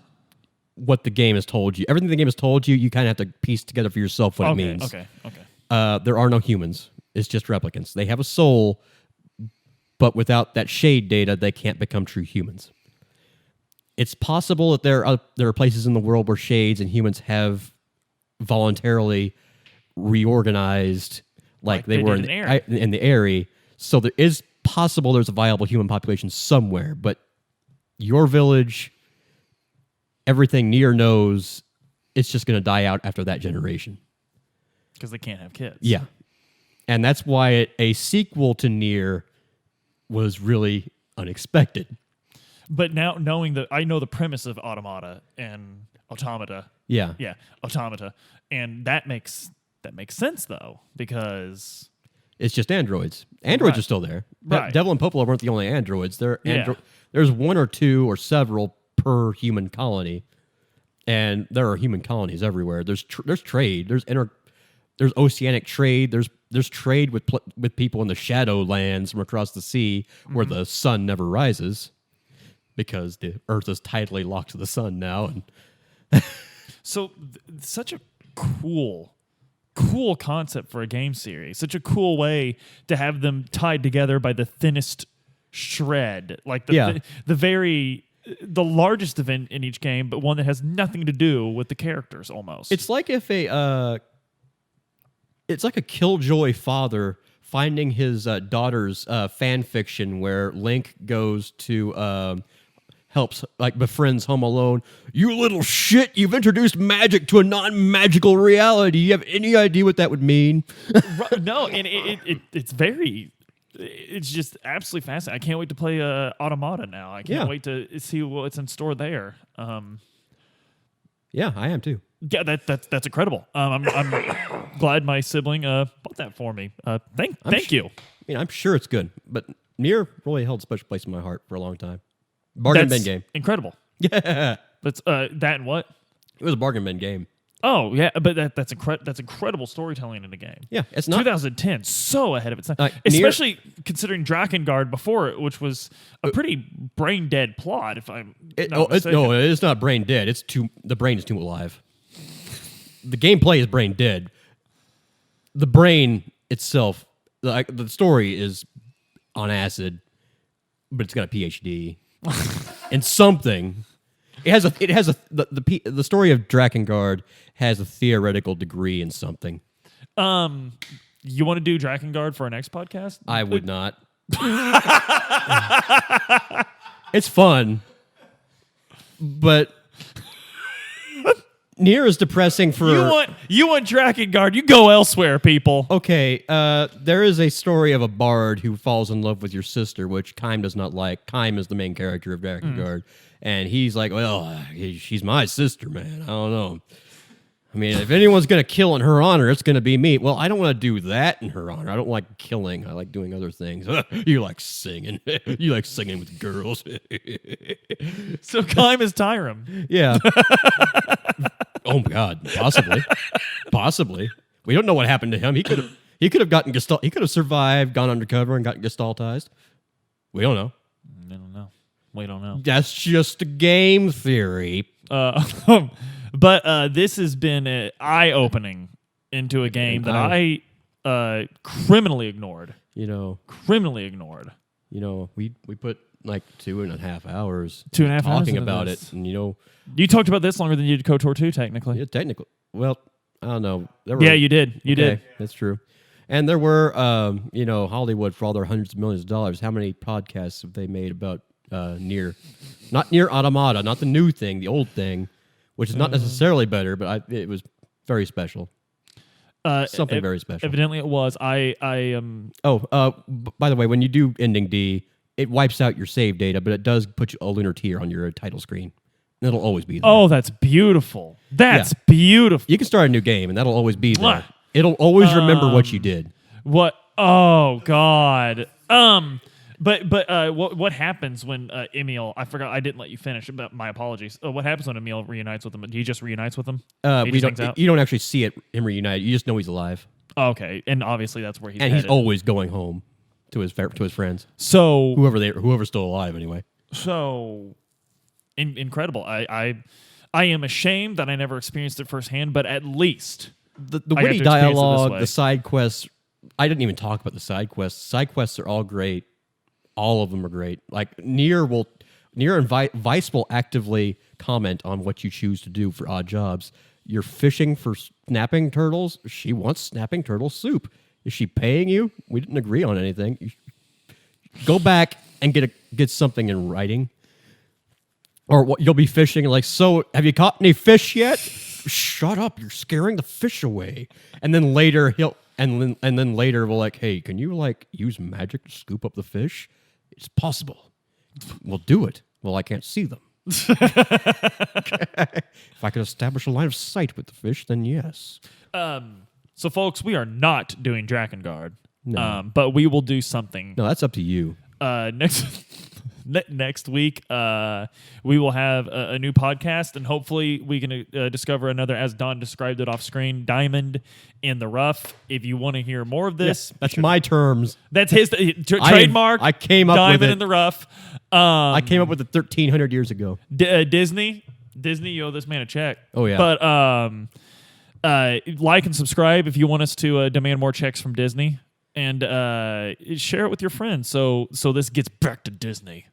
what the game has told you. Everything the game has told you, you kind of have to piece together for yourself what it means. Okay. There are no humans. It's just replicants. They have a soul, but without that shade data, they can't become true humans. It's possible that there are places in the world where shades and humans have voluntarily reorganized, like they were in the Eyrie. So there is possible there's a viable human population somewhere, but your village, everything Nier knows, it's just going to die out after that generation. Because they can't have kids. Yeah. And that's why a sequel to Nier was really unexpected. But now knowing that I know the premise of Automata and Automata. Yeah. Yeah, Automata. And that makes sense though, because it's just androids. Androids are still there. Right. Devil and Popola weren't the only androids. There's one or two or several per human colony. And there are human colonies everywhere. There's trade. There's oceanic trade. There's trade with people in the Shadowlands from across the sea where the sun never rises because the Earth is tidally locked to the sun now. And so such a cool concept for a game series. Such a cool way to have them tied together by the thinnest shred, like the largest event in each game, but one that has nothing to do with the characters. Almost, it's like if it's like a killjoy father finding his daughter's fan fiction where Link goes to befriends Home Alone. You little shit! You've introduced magic to a non-magical reality. You have any idea what that would mean? No, and it's just absolutely fascinating. I can't wait to play Automata now. I can't wait to see what's in store there. Yeah, I am too. Yeah, that's incredible. I'm glad my sibling bought that for me. Thank you. I mean, I'm sure it's good, but Nier really held a special place in my heart for a long time. Bargain bin game. Incredible. Yeah. That's that and what? It was a bargain bin game. Oh yeah, but that's incredible storytelling in the game. Yeah, it's not 2010, so ahead of its time, especially considering Drakengard before it, which was a pretty brain dead plot. If I'm not mistaken. It's not brain dead. The brain is too alive. The gameplay is brain dead. The brain itself, the story is on acid, but it's got a PhD and something. The story of Drakengard has a theoretical degree in something. You want to do Drakengard for our next podcast? I would not. It's fun, but Nier is depressing for... You want Drakengard, you go elsewhere, people. Okay, there is a story of a bard who falls in love with your sister, which Kaim does not like. Kaim is the main character of Drakengard, and he's like, well, she's my sister, man. I don't know. I mean, if anyone's going to kill in her honor, it's going to be me. Well, I don't want to do that in her honor. I don't like killing. I like doing other things. You like singing. You like singing with girls. So Kaim is Tyrum. Yeah. Oh my God, possibly. We don't know what happened to him. He could have gotten Gestalt. He could have survived, gone undercover, and gotten Gestaltized. We don't know. We don't know. That's just a game theory. But this has been eye-opening into a game that I criminally ignored. Criminally ignored. We put like 2.5 hours talking about it, and you talked about this longer than you did KOTOR 2, technically. Yeah, technically. Well, I don't know. You did. You did. That's true. And there were, Hollywood, for all their hundreds of millions of dollars, how many podcasts have they made about Nier? Not Nier Automata, not the new thing, the old thing, which is not necessarily better, but it was very special. Something very special. Evidently it was. I am... by the way, when you do Ending D, it wipes out your save data, but it does put a lunar tear on your title screen. It'll always be there. Oh, that's beautiful. That's beautiful. You can start a new game, and that'll always be there. It'll always remember what you did. What? Oh, God. But what happens when Emil? I forgot. I didn't let you finish. But my apologies. What happens when Emil reunites with him? He just reunites with him. You don't actually see him reunite. You just know he's alive. Oh, okay, and obviously that's where he's. And headed. He's always going home to his friends. So whoever's still alive anyway. So incredible. I am ashamed that I never experienced it firsthand, but at least the witty dialogue, the side quests. I didn't even talk about the side quests. Side quests are all great. All of them are great. Like Nier will Nier and Vice will actively comment on what you choose to do for odd jobs. You're fishing for snapping turtles. She wants snapping turtle soup. Is she paying you? We didn't agree on anything. Go back and get something in writing. Or what, you'll be fishing like, so have you caught any fish yet? Shut up, you're scaring the fish away. And then later and then later we'll like, hey, can you like use magic to scoop up the fish? It's possible. We'll do it. Well, I can't see them. If I could establish a line of sight with the fish, then yes. So folks, we are not doing Drakengard. No. But we will do something. No, that's up to you. Next week, we will have a new podcast, and hopefully we can discover another, as Don described it off screen, diamond in the rough. If you want to hear more of this, that's my terms. That's his trademark. I came up diamond with it. in the rough. I came up with it 1,300 years ago. Disney, you owe this man a check. Oh yeah. But like and subscribe if you want us to demand more checks from Disney, and share it with your friends. So this gets back to Disney.